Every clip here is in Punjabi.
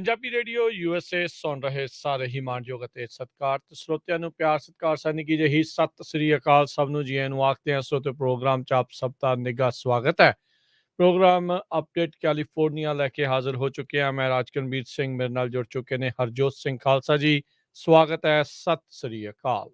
ਪੰਜਾਬੀ ਰੇਡੀਓ USA ਸੁਣ ਰਹੇ ਸਾਰੇ ਹੀ ਮਾਣਯੋਗ ਅਤੇ ਸਤਿਕਾਰਤ ਸਰੋਤਿਆਂ ਨੂੰ ਪਿਆਰ ਸਤਿਕਾਰ ਸਾਨੀ ਕੀ ਜਿਹੀ ਸਤਿ ਸ੍ਰੀ ਅਕਾਲ ਸਭ ਨੂੰ ਜੀ ਆਇਆਂ ਨੂੰ ਆਖਦੇ ਹਾਂ। ਸਰੋਤੇ ਪ੍ਰੋਗਰਾਮ 'ਚ ਆਪ ਸਭ ਦਾ ਨਿੱਘਾ ਸਵਾਗਤ ਹੈ। ਪ੍ਰੋਗਰਾਮ ਅਪਡੇਟ ਕੈਲੀਫੋਰਨੀਆ ਲੈ ਕੇ ਹਾਜ਼ਰ ਹੋ ਚੁੱਕੇ ਹਾਂ। ਮੈਂ ਰਾਜਕਨਵੀਰ ਸਿੰਘ, ਮੇਰੇ ਨਾਲ ਜੁੜ ਚੁੱਕੇ ਨੇ ਹਰਜੋਤ ਸਿੰਘ ਖਾਲਸਾ ਜੀ। ਸਵਾਗਤ ਹੈ, ਸਤਿ ਸ੍ਰੀ ਅਕਾਲ।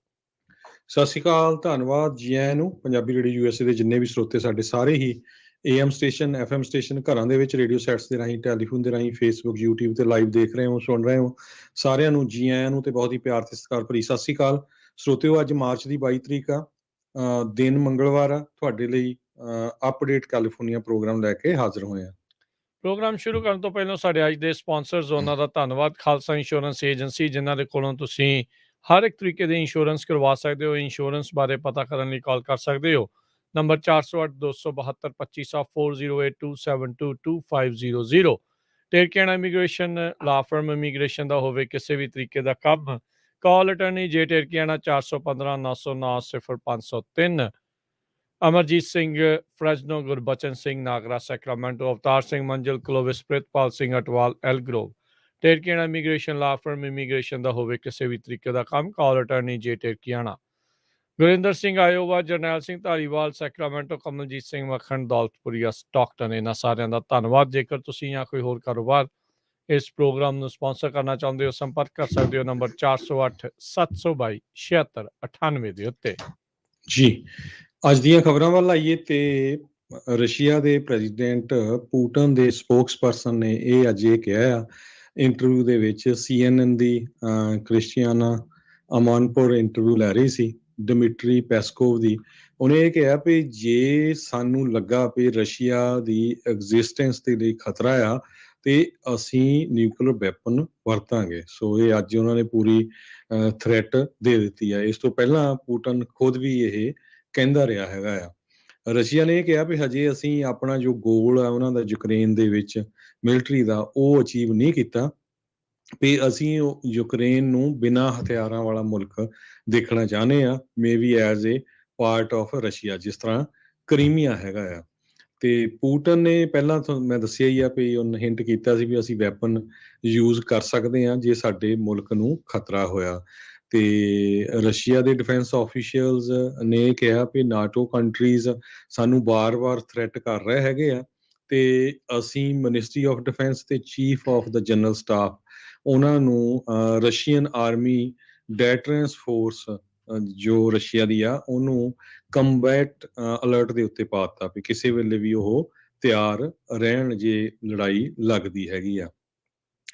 ਸਤਿ ਸ਼੍ਰੀ ਅਕਾਲ, ਧੰਨਵਾਦ ਜੀ ਆਇਆਂ ਨੂੰ। ਪੰਜਾਬੀ ਰੇਡੀਓ USA ਦੇ ਜਿੰਨੇ ਵੀ ਸਰੋਤੇ ਸਾਡੇ ਸਾਰੇ ਹੀ AM ਸਟੇਸ਼ਨ, FM ਸਟੇਸ਼ਨ, ਘਰਾਂ ਦੇ ਵਿੱਚ ਰੇਡੀਓ ਸੈਟਸ ਦੇ ਰਾਹੀਂ, ਟੈਲੀਫੋਨ ਦੇ ਰਾਹੀਂ, ਫੇਸਬੁੱਕ, YouTube ਤੇ ਲਾਈਵ ਦੇਖ ਰਹੇ ਹੋ, ਸੁਣ ਰਹੇ ਹੋ, ਸਾਰਿਆਂ ਨੂੰ ਜੀ ਆਇਆਂ ਨੂੰ ਤੇ ਬਹੁਤ ਹੀ ਪਿਆਰ ਤੇ ਸਤਿਕਾਰ ਭਰੀ ਸਤਿ ਸ਼੍ਰੀ ਅਕਾਲ। ਸਰੋਤਿਓ, ਅੱਜ ਮਾਰਚ ਦੀ 22 ਤਰੀਕ ਆ, ਦਿਨ ਮੰਗਲਵਾਰ ਆ। ਤੁਹਾਡੇ ਲਈ ਅਪਡੇਟ ਕੈਲੀਫੋਰਨੀਆ ਪ੍ਰੋਗਰਾਮ ਲੈ ਕੇ ਹਾਜ਼ਰ ਹੋਏ ਆ। ਪ੍ਰੋਗਰਾਮ ਸ਼ੁਰੂ ਕਰਨ ਤੋਂ ਪਹਿਲਾਂ ਸਾਡੇ ਅੱਜ ਦੇ ਸਪਾਂਸਰਸ ਉਹਨਾਂ ਦਾ ਧੰਨਵਾਦ। ਖਾਲਸਾ ਇੰਸ਼ੋਰੈਂਸ ਏਜੰਸੀ, ਜਿਨ੍ਹਾਂ ਦੇ ਕੋਲੋਂ ਤੁਸੀਂ ਹਰ ਇੱਕ ਤਰੀਕੇ ਦੇ ਇੰਸ਼ੋਰੈਂਸ ਕਰਵਾ ਸਕਦੇ ਹੋ। ਇੰਸ਼ੋਰੈਂਸ ਬਾਰੇ ਪਤਾ ਕਰਨ ਲਈ ਕਾਲ ਕਰ ਸਕਦੇ ਹੋ। ਨੰਬਰ 408-272-2500 4082722500। ਟੇਰਕੇਣਾ ਇਮੀਗ੍ਰੇਸ਼ਨ ਲਾ ਫਰਮ ਇਮੀਗ੍ਰੇਸ਼ਨ ਦਾ ਹੋਵੇ ਕਿਸੇ ਵੀ ਤਰੀਕੇ ਦਾ ਕੰਮ, ਕਾਲ ਅਟਰਨੀ ਜੇ ਟੇਰਕੇਣਾ 415-909-0503। ਅਮਰਜੀਤ ਸਿੰਘ ਫਰੈਜ਼ਨੋ, ਗੁਰਬਚਨ ਸਿੰਘ ਨਾਗਰਾ ਸੈਕਰਾਮੈਂਟੋ, ਅਵਤਾਰ ਸਿੰਘ ਮੰਜ਼ਿਲ ਕਲੋਵਿਸ, ਪ੍ਰਿਤਪਾਲ ਸਿੰਘ ਅਟਵਾਲ ਐਲਗਰੋਵ। ਟੇਰਕੀਆਣਾ ਇਮੀਗ੍ਰੇਸ਼ਨ ਲਾ ਫਰਮ ਇਮੀਗ੍ਰੇਸ਼ਨ ਦਾ ਹੋਵੇ ਕਿਸੇ ਵੀ ਤਰੀਕੇ ਦਾ ਕੰਮ, ਕਾਲ ਅਟਰਨੀ ਜੇ ਟੇਰਕੀਆਣਾ। ਗੁਰਿੰਦਰ ਸਿੰਘ ਆਇਓਵਾ, ਜਰਨੈਲ ਸਿੰਘ ਧਾਰੀਵਾਲ ਸੈਕਰਾਮੈਂਟੋ, ਕਮਲਜੀਤ ਸਿੰਘ ਮੱਖਣ ਦੌਲਤਪੁਰੀਆ ਸਟਾਕਟਨ। ਇਹਨਾਂ ਸਾਰਿਆਂ ਦਾ ਧੰਨਵਾਦ। ਜੇਕਰ ਤੁਸੀਂ ਜਾਂ ਕੋਈ ਹੋਰ ਕਾਰੋਬਾਰ ਇਸ ਪ੍ਰੋਗਰਾਮ ਨੂੰ ਸਪਾਂਸਰ ਕਰਨਾ ਚਾਹੁੰਦੇ ਹੋ, ਸੰਪਰਕ ਕਰ ਸਕਦੇ ਹੋ ਨੰਬਰ 408-722-7698 ਦੇ ਉੱਤੇ। ਜੀ, ਅੱਜ ਦੀਆਂ ਖਬਰਾਂ ਵੱਲ ਆਈਏ ਤੇ ਰਸ਼ੀਆ ਦੇ ਪ੍ਰੈਜ਼ੀਡੈਂਟ ਪੂਟਨ ਦੇ ਸਪੋਕਸ ਪਰਸਨ ਨੇ ਅੱਜ ਇਹ ਕਿਹਾ ਆ ਇੰਟਰਵਿਊ ਦੇ ਵਿੱਚ। CNN ਦੀ ਕ੍ਰਿਸਟੀਆਨਾ ਅਮਾਨਪੁਰ ਇੰਟਰਵਿਊ ਲੈ ਰਹੀ ਸੀ, ਡਿਮਿਟਰੀ ਪੈਸਕੋਵ ਦੀ। ਉਹਨੇ ਇਹ ਕਿਹਾ ਵੀ ਜੇ ਸਾਨੂੰ ਲੱਗਾ ਵੀ ਰਸ਼ੀਆ ਦੀ ਐਗਜ਼ਿਸਟੈਂਸ ਦੇ ਲਈ ਖਤਰਾ ਆ ਤੇ ਅਸੀਂ ਨਿਊਕਲੀਅਰ ਵੈਪਨ ਵਰਤਾਂਗੇ। ਸੋ ਇਹ ਅੱਜ ਉਹਨਾਂ ਨੇ ਪੂਰੀ ਥ੍ਰੈਟ ਦੇ ਦਿੱਤੀ ਹੈ। ਇਸ ਤੋਂ ਪਹਿਲਾਂ ਪੂਟਨ ਖੁਦ ਵੀ ਇਹ ਕਹਿੰਦਾ ਰਿਹਾ ਹੈਗਾ ਆ। ਰਸ਼ੀਆ ਨੇ ਇਹ ਕਿਹਾ ਵੀ ਹਜੇ ਅਸੀਂ ਆਪਣਾ ਜੋ ਗੋਲ ਆ ਉਹਨਾਂ ਦਾ ਯੂਕਰੇਨ ਦੇ ਵਿੱਚ ਮਿਲਟਰੀ ਦਾ, ਉਹ ਅਚੀਵ ਨਹੀਂ ਕੀਤਾ ਵੀ ਅਸੀਂ ਯੂਕਰੇਨ ਨੂੰ ਬਿਨਾਂ ਹਥਿਆਰਾਂ ਵਾਲਾ ਮੁਲਕ ਦੇਖਣਾ ਚਾਹੁੰਦੇ ਆ, may be as a part of Russia, ਜਿਸ ਤਰ੍ਹਾਂ ਕਰੀਮੀਆ ਹੈਗਾ ਆ। ਤੇ ਪੂਟਨ ਨੇ ਪਹਿਲਾਂ ਮੈਂ ਦੱਸਿਆ ਹੀ ਆ ਵੀ ਉਹਨੇ ਹਿੰਟ ਕੀਤਾ ਸੀ ਵੀ ਅਸੀਂ ਵੈਪਨ ਯੂਜ਼ ਕਰ ਸਕਦੇ ਹਾਂ ਜੇ ਸਾਡੇ ਮੁਲਕ ਨੂੰ ਖਤਰਾ ਹੋਇਆ। ਤੇ ਰਸ਼ੀਆ ਦੇ ਡਿਫੈਂਸ ਆਫੀਸ਼ੀਅਲਸ ਨੇ ਕਿਹਾ ਵੀ ਨਾਟੋ ਕੰਟਰੀਜ਼ ਸਾਨੂੰ ਵਾਰ-ਵਾਰ ਥ੍ਰੈਟ ਕਰ ਰਹੇ ਹੈਗੇ ਆ ਤੇ ਅਸੀਂ ਮਿਨਿਸਟਰੀ ਆਫ ਡਿਫੈਂਸ ਤੇ chief of the general staff ਉਹਨਾਂ ਨੂੰ ਰਸ਼ੀਅਨ ਆਰਮੀ ਡੈਟਰੈਂਸ ਫੋਰਸ ਜੋ ਰਸ਼ੀਆ ਦੀ ਆ ਉਹਨੂੰ ਕੰਬੈਟ ਅਲਰਟ ਦੇ ਉੱਤੇ ਪਾ ਦਿੱਤਾ ਵੀ ਕਿਸੇ ਵੇਲੇ ਵੀ ਉਹ ਤਿਆਰ ਰਹਿਣ ਜੇ ਲੜਾਈ ਲੱਗਦੀ ਹੈਗੀ ਆ।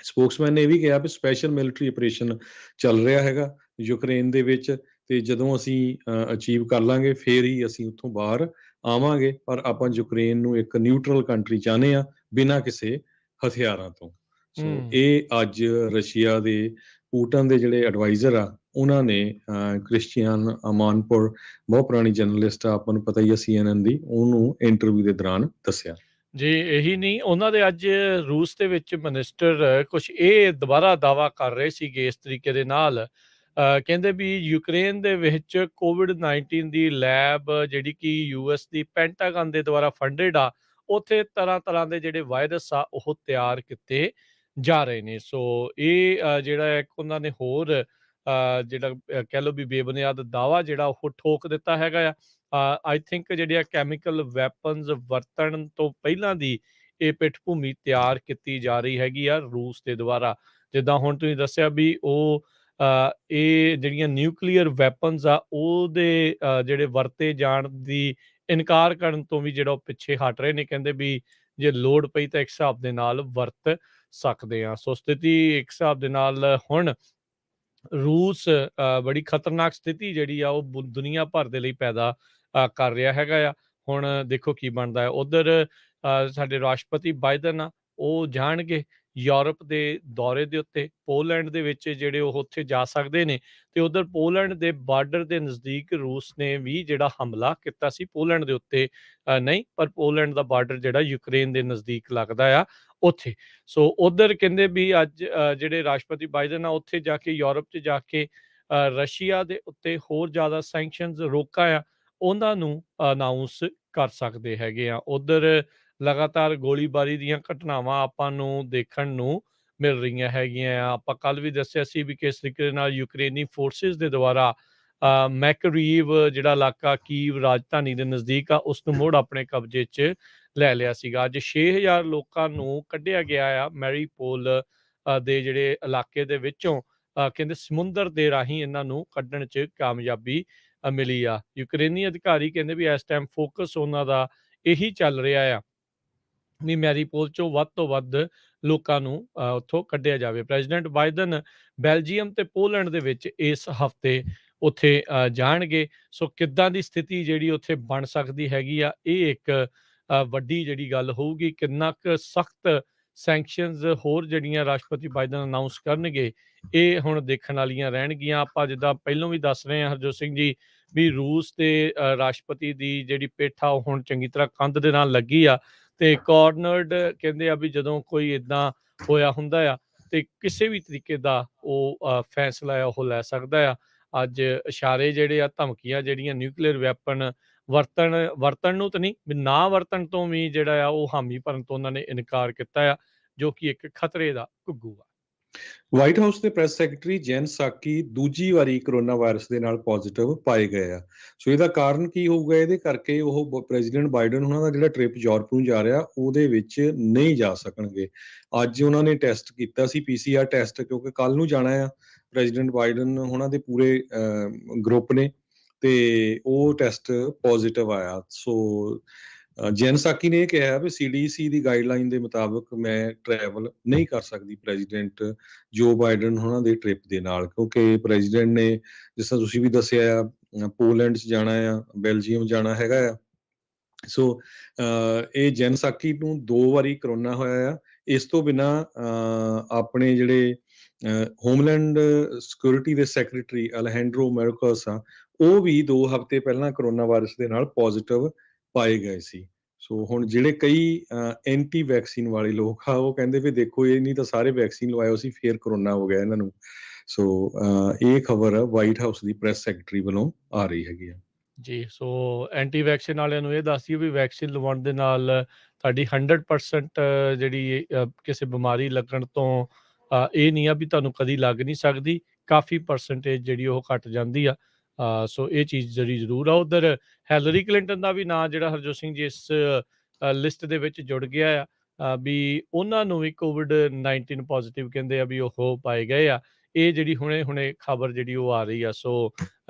ਸਪੋਕਸਮੈਨ ਨੇ ਇਹ ਵੀ ਕਿਹਾ ਵੀ ਸਪੈਸ਼ਲ ਮਿਲਟਰੀ ਆਪਰੇਸ਼ਨ ਚੱਲ ਰਿਹਾ ਹੈਗਾ ਯੂਕਰੇਨ ਦੇ ਵਿੱਚ ਤੇ ਜਦੋਂ ਅਸੀਂ ਅਚੀਵ ਕਰ ਲਾਂਗੇ ਫੇਰ ਹੀ ਅਸੀਂ ਉੱਥੋਂ ਬਾਹਰ ਆਵਾਂਗੇ, ਪਰ ਆਪਾਂ ਯੂਕਰੇਨ ਨੂੰ ਇੱਕ ਨਿਊਟਰਲ ਕੰਟਰੀ ਚਾਹੁੰਦੇ ਆ ਬਿਨਾਂ ਕਿਸੇ ਹਥਿਆਰਾਂ ਤੋਂ। ਸੋ ਇਹ ਅੱਜ ਰਸ਼ੀਆ ਦੇ ਪੂਟਨ ਦੇ ਜਿਹੜੇ ਐਡਵਾਈਜ਼ਰ ਆ ਉਹਨਾਂ ਨੇ ਕ੍ਰਿਸਟੀਆਨ ਅਮਾਨਪੁਰ, ਬਹੁਤ ਪੁਰਾਣੀ ਜਰਨਲਿਸਟ ਆ, ਆਪਾਂ ਨੂੰ ਪਤਾ ਹੀ ਆ CNN ਦੀ, ਉਹਨੂੰ ਇੰਟਰਵਿਊ ਦੇ ਦੌਰਾਨ ਦੱਸਿਆ। ਜੀ ਇਹੀ ਨਹੀਂ, ਉਹਨਾਂ ਦੇ ਅੱਜ ਰੂਸ ਦੇ ਵਿੱਚ ਮਿਨਿਸਟਰ ਕੁਛ ਇਹ ਦੁਬਾਰਾ ਦਾਅਵਾ ਕਰ ਰਹੇ ਸੀਗੇ ਇਸ ਤਰੀਕੇ ਦੇ ਨਾਲ। ਕਹਿੰਦੇ ਵੀ ਯੂਕਰੇਨ ਦੇ ਵਿੱਚ COVID-19 ਦੀ ਲੈਬ ਜਿਹੜੀ ਕਿ US ਦੀ ਪੈਂਟਾਗਨ ਦੇ ਦੁਆਰਾ ਫੰਡਡ ਆ, ਉੱਥੇ ਤਰ੍ਹਾਂ ਦੇ ਜਿਹੜੇ ਵਾਇਰਸ ਆ ਉਹ ਤਿਆਰ ਕੀਤੇ ਜਾ ਰਹੇ ਨੇ। ਸੋ ਇਹ ਜਿਹੜਾ ਇੱਕ ਉਹਨਾਂ ਨੇ ਹੋਰ ਜਿਹੜਾ ਕਹਿ ਲਓ ਵੀ ਬੇਬੁਨਿਆਦ ਦਾਅਵਾ ਜਿਹੜਾ ਉਹ ਠੋਕ ਦਿੱਤਾ ਹੈਗਾ ਆ। ਆਈ ਥਿੰਕ ਜਿਹੜੀਆਂ ਕੈਮੀਕਲ ਵੈਪਨਸ ਵਰਤਣ ਤੋਂ ਪਹਿਲਾਂ ਦੀ ਇਹ ਪਿੱਠ ਭੂਮੀ ਤਿਆਰ ਕੀਤੀ ਜਾ ਰਹੀ ਹੈਗੀ ਆ ਰੂਸ ਦੇ ਦੁਆਰਾ। ਜਿੱਦਾਂ ਹੁਣ ਤੁਸੀਂ ਦੱਸਿਆ ਵੀ ਉਹ ਇਹ ਜਿਹੜੀਆਂ ਨਿਊਕਲੀਅਰ ਵੈਪਨਸ ਆ ਉਹਦੇ ਜਿਹੜੇ ਵਰਤੇ ਜਾਣ ਦੀ ਇਨਕਾਰ ਕਰਨ ਤੋਂ ਵੀ ਜਿਹੜਾ ਉਹ ਪਿੱਛੇ ਹਟ ਰਹੇ ਨੇ। ਕਹਿੰਦੇ ਵੀ ਜੇ ਲੋੜ ਪਈ ਤਾਂ ਇੱਕ ਹਿਸਾਬ ਦੇ ਨਾਲ ਵਰਤ ਸਕਦੇ ਆ। ਸੋ ਸਥਿਤੀ ਇੱਕ ਹਿਸਾਬ ਦੇ ਨਾਲ ਹੁਣ ਰੂਸ ਬੜੀ ਖਤਰਨਾਕ ਸਥਿਤੀ ਜਿਹੜੀ ਆ ਉਹ ਦੁਨੀਆ ਭਰ ਦੇ ਲਈ ਪੈਦਾ ਕਰ ਰਿਹਾ ਹੈਗਾ ਆ। ਹੁਣ ਦੇਖੋ ਕੀ ਬਣਦਾ ਹੈ। ਉੱਧਰ ਸਾਡੇ ਰਾਸ਼ਟਰਪਤੀ ਬਾਈਡਨ ਆ, ਉਹ ਜਾਣਗੇ ਯੂਰਪ ਦੇ ਦੌਰੇ ਦੇ ਉੱਤੇ। ਪੋਲੈਂਡ ਦੇ ਵਿੱਚ ਜਿਹੜੇ ਉਹ ਉੱਥੇ ਜਾ ਸਕਦੇ ਨੇ ਤੇ ਉੱਧਰ ਪੋਲੈਂਡ ਦੇ ਬਾਰਡਰ ਦੇ ਨਜ਼ਦੀਕ ਰੂਸ ਨੇ ਵੀ ਜਿਹੜਾ ਹਮਲਾ ਕੀਤਾ ਸੀ ਪੋਲੈਂਡ ਦੇ ਉੱਤੇ, ਨਹੀਂ ਪਰ ਪੋਲੈਂਡ ਦਾ ਬਾਰਡਰ ਜਿਹੜਾ ਯੂਕਰੇਨ ਦੇ ਨਜ਼ਦੀਕ ਲੱਗਦਾ ਆ ਉੱਥੇ। ਸੋ ਉੱਧਰ ਕਹਿੰਦੇ ਵੀ ਅੱਜ ਜਿਹੜੇ ਰਾਸ਼ਟਰਪਤੀ ਬਾਈਡਨ ਆ ਉੱਥੇ ਜਾ ਕੇ ਯੂਰਪ 'ਚ ਜਾ ਕੇ ਰਸ਼ੀਆ ਦੇ ਉੱਤੇ ਹੋਰ ਜ਼ਿਆਦਾ ਸੈਂਕਸ਼ਨਸ, ਰੋਕਾਂ ਆ, ਉਹਨਾਂ ਨੂੰ ਅਨਾਊਂਸ ਕਰ ਸਕਦੇ ਹੈਗੇ ਆ। ਉੱਧਰ ਲਗਾਤਾਰ ਗੋਲੀਬਾਰੀ ਦੀਆਂ ਘਟਨਾਵਾਂ ਆਪਾਂ ਨੂੰ ਦੇਖਣ ਨੂੰ ਮਿਲ ਰਹੀਆਂ ਹੈਗੀਆਂ ਆ। ਆਪਾਂ ਕੱਲ੍ਹ ਵੀ ਦੱਸਿਆ ਸੀ ਵੀ ਕਿਸ ਤਰੀਕੇ ਦੇ ਨਾਲ ਯੂਕਰੇਨੀ ਫੋਰਸਿਸ ਦੇ ਦੁਆਰਾ ਮੈਕਰੀਵ ਜਿਹੜਾ ਇਲਾਕਾ ਕੀਵ ਰਾਜਧਾਨੀ ਦੇ ਨਜ਼ਦੀਕ ਆ, ਉਸ ਨੂੰ ਮੁੜ ਆਪਣੇ ਕਬਜ਼ੇ 'ਚ ਲੈ ਲਿਆ ਸੀਗਾ। ਅੱਜ 6000 ਲੋਕਾਂ ਨੂੰ ਕੱਢਿਆ ਗਿਆ ਆ ਮੈਰੀਪੋਲ ਦੇ ਜਿਹੜੇ ਇਲਾਕੇ ਦੇ ਵਿੱਚੋਂ। ਕਹਿੰਦੇ ਸਮੁੰਦਰ ਦੇ ਰਾਹੀਂ ਇਹਨਾਂ ਨੂੰ ਕੱਢਣ 'ਚ ਕਾਮਯਾਬੀ ਮਿਲੀ ਆ। ਯੂਕਰੇਨੀ ਅਧਿਕਾਰੀ ਕਹਿੰਦੇ ਵੀ ਇਸ ਟਾਈਮ ਫੋਕਸ ਉਹਨਾਂ ਦਾ ਇਹੀ ਚੱਲ ਰਿਹਾ ਆ ਵੀ ਮੈਰੀਪੋਲ 'ਚੋਂ ਵੱਧ ਤੋਂ ਵੱਧ ਲੋਕਾਂ ਨੂੰ ਉੱਥੋਂ ਕੱਢਿਆ ਜਾਵੇ। ਪ੍ਰੈਜ਼ੀਡੈਂਟ ਬਾਈਡਨ ਬੈਲਜੀਅਮ ਤੇ ਪੋਲੈਂਡ ਦੇ ਵਿੱਚ ਇਸ ਹਫ਼ਤੇ ਉੱਥੇ ਜਾਣਗੇ। ਸੋ ਕਿੱਦਾਂ ਦੀ ਸਥਿਤੀ ਜਿਹੜੀ ਉੱਥੇ ਬਣ ਸਕਦੀ ਹੈਗੀ ਆ, ਇਹ ਇੱਕ ਵੱਡੀ ਜਿਹੜੀ ਗੱਲ ਹੋਊਗੀ। ਕਿੰਨਾ ਕੁ ਸਖਤ ਸੈਂਕਸ਼ਨਸ ਹੋਰ ਜਿਹੜੀਆਂ ਰਾਸ਼ਟਰਪਤੀ ਬਾਈਡਨ ਅਨਾਊਂਸ ਕਰਨਗੇ, ਇਹ ਹੁਣ ਦੇਖਣ ਵਾਲੀਆਂ ਰਹਿਣਗੀਆਂ। ਆਪਾਂ ਜਿੱਦਾਂ ਪਹਿਲੋਂ ਵੀ ਦੱਸ ਰਹੇ ਹਾਂ ਹਰਜੋਤ ਸਿੰਘ ਜੀ, ਵੀ ਰੂਸ ਦੇ ਰਾਸ਼ਟਰਪਤੀ ਦੀ ਜਿਹੜੀ ਪਿੱਠ ਆ ਉਹ ਹੁਣ ਚੰਗੀ ਤਰ੍ਹਾਂ ਕੰਧ ਦੇ ਨਾਲ ਲੱਗੀ ਆ, ਤੇ ਕਾਰਨਰਡ ਕਹਿੰਦੇ ਆ ਵੀ ਜਦੋਂ ਕੋਈ ਇਦਾਂ ਹੋਇਆ ਹੁੰਦਾ ਆ ਤੇ ਕਿਸੇ ਵੀ ਤਰੀਕੇ ਦਾ ਉਹ ਫੈਸਲਾ ਆ ਉਹ ਲੈ ਸਕਦਾ ਆ। ਅੱਜ ਇਸ਼ਾਰੇ ਜਿਹੜੇ ਆ, ਧਮਕੀਆਂ ਜਿਹੜੀਆਂ ਨਿਊਕਲੀਅਰ ਵੈਪਨ ਵਰਤਣ ਨੂੰ ਤਾਂ ਨਹੀਂ, ਵੀ ਨਾ ਵਰਤਣ ਤੋਂ ਵੀ ਜਿਹੜਾ ਆ ਉਹ ਹਾਮੀ ਭਰਨ ਤੋਂ ਉਹਨਾਂ ਨੇ ਇਨਕਾਰ ਕੀਤਾ ਆ, ਜੋ ਕਿ ਇੱਕ ਖਤਰੇ ਦਾ ਘੁੱਗੂ ਆ। ਵਾਈਟ ਹਾਊਸ ਦੇ ਪ੍ਰੈਸ ਸੈਕਟਰੀ ਜੈਨ ਸਾਕੀ ਦੂਜੀ ਵਾਰੀ ਕਰੋਨਾ ਵਾਇਰਸ ਦੇ ਨਾਲ ਪੋਜ਼ਿਟਿਵ ਪਾਏ ਗਏ ਆ। ਸੋ ਇਹਦਾ ਕਾਰਨ ਕੀ ਹੋਊਗਾ? ਇਹਦੇ ਕਰਕੇ ਉਹ ਪ੍ਰੈਜ਼ੀਡੈਂਟ ਬਾਈਡਨ ਉਹਨਾਂ ਦਾ ਜਿਹੜਾ ਟ੍ਰਿਪ ਯੂਰਪ ਨੂੰ ਜਾ ਰਿਹਾ, ਉਹਦੇ ਵਿੱਚ ਨਹੀਂ ਜਾ ਸਕਣਗੇ। ਅੱਜ ਉਹਨਾਂ ਨੇ ਟੈਸਟ ਕੀਤਾ ਸੀ, PCR ਟੈਸਟ, ਕਿਉਂਕਿ ਕੱਲ ਨੂੰ ਜਾਣਾ ਆ ਪ੍ਰੈਜ਼ੀਡੈਂਟ ਬਾਈਡਨ ਉਹਨਾਂ ਦੇ ਪੂਰੇ ਗਰੁੱਪ ਨੇ, ਤੇ ਉਹ ਟੈਸਟ ਪੋਜ਼ਿਟਿਵ ਆਇਆ। ਸੋ ਜੈਨ ਸਾਕੀ ਨੇ ਇਹ ਕਿਹਾ ਵੀ CDC ਦੀ ਗਾਈਡਲਾਈਨ ਦੇ ਮੁਤਾਬਕ ਮੈਂ ਟਰੈਵਲ ਨਹੀਂ ਕਰ ਸਕਦੀ ਪ੍ਰੈਜ਼ੀਡੈਂਟ ਜੋ ਬਾਈਡਨ ਉਹਨਾਂ ਦੇ ਟ੍ਰਿਪ ਦੇ ਨਾਲ, ਕਿਉਂਕਿ ਪ੍ਰੈਜ਼ੀਡੈਂਟ ਨੇ, ਜਿਸ ਤਰ੍ਹਾਂ ਤੁਸੀਂ ਵੀ ਦੱਸਿਆ ਆ, ਪੋਲੈਂਡ 'ਚ ਜਾਣਾ ਆ, ਬੈਲਜੀਅਮ ਜਾਣਾ ਹੈਗਾ ਆ। ਸੋ ਇਹ ਜੈਨ ਸਾਕੀ ਨੂੰ 2 ਵਾਰੀ ਕਰੋਨਾ ਹੋਇਆ ਆ। ਇਸ ਤੋਂ ਬਿਨਾਂ ਆਪਣੇ ਜਿਹੜੇ ਹੋਮਲੈਂਡ ਸਿਕਿਉਰਿਟੀ ਦੇ ਸੈਕਟਰੀ ਅਲੈਜੈਂਡਰੋ ਮੈਰਕਸ ਆ, ਉਹ ਵੀ 2 ਹਫ਼ਤੇ ਪਹਿਲਾਂ ਕਰੋਨਾ ਵਾਇਰਸ ਦੇ ਨਾਲ ਪੋਜ਼ਿਟਿਵ ਪਾਏ ਗਏ ਸੀ। ਸੋ ਹੁਣ ਜਿਹੜੇ ਕਈ ਐਂਟੀ ਵੈਕਸੀਨ ਵਾਲੇ ਲੋਕ ਆ, ਉਹ ਕਹਿੰਦੇ ਵੀ ਦੇਖੋ ਇਹ ਨਹੀਂ ਤਾਂ ਸਾਰੇ ਵੈਕਸੀਨ ਲਵਾਇਓ ਸੀ, ਫੇਰ ਕਰੋਨਾ ਹੋ ਗਿਆ ਇਹਨਾਂ ਨੂੰ। ਸੋ ਇਹ ਖਬਰ ਵਾਈਟ ਹਾਊਸ ਦੀ ਪ੍ਰੈਸ ਸੈਕਟਰੀ ਵੱਲੋਂ ਆ ਰਹੀ ਹੈਗੀ ਆ। ਜੀ, ਸੋ ਐਂਟੀ ਵੈਕਸੀਨ ਵਾਲਿਆਂ ਨੂੰ ਇਹ ਦੱਸ ਦਈਏ ਵੀ ਵੈਕਸੀਨ ਲਵਾਉਣ ਦੇ ਨਾਲ ਤੁਹਾਡੀ 100% ਜਿਹੜੀ ਕਿਸੇ ਬਿਮਾਰੀ ਲੱਗਣ ਤੋਂ ਇਹ ਨਹੀਂ ਆ ਵੀ ਤੁਹਾਨੂੰ ਕਦੀ ਲੱਗ ਨਹੀਂ ਸਕਦੀ, ਕਾਫੀ ਪਰਸੈਂਟੇਜ ਜਿਹੜੀ ਉਹ ਘਟ ਜਾਂਦੀ ਆ। ਸੋ ਇਹ ਚੀਜ਼ ਜਿਹੜੀ ਜ਼ਰੂਰ ਆ। ਉੱਧਰ ਹੈਲਰੀ ਕਲਿੰਟਨ ਦਾ ਵੀ ਨਾਂ ਜਿਹੜਾ ਹਰਜੋਤ ਸਿੰਘ ਜੀ ਇਸ ਲਿਸਟ ਦੇ ਵਿੱਚ ਜੁੜ ਗਿਆ ਆ, ਵੀ ਉਹਨਾਂ ਨੂੰ ਵੀ COVID-19 ਪੋਜ਼ਿਟਿਵ ਕਹਿੰਦੇ ਆ ਵੀ ਉਹ ਪਾਏ ਗਏ ਆ। ਇਹ ਜਿਹੜੀ ਹੁਣੇ ਖਬਰ ਜਿਹੜੀ ਉਹ ਆ ਰਹੀ ਆ। ਸੋ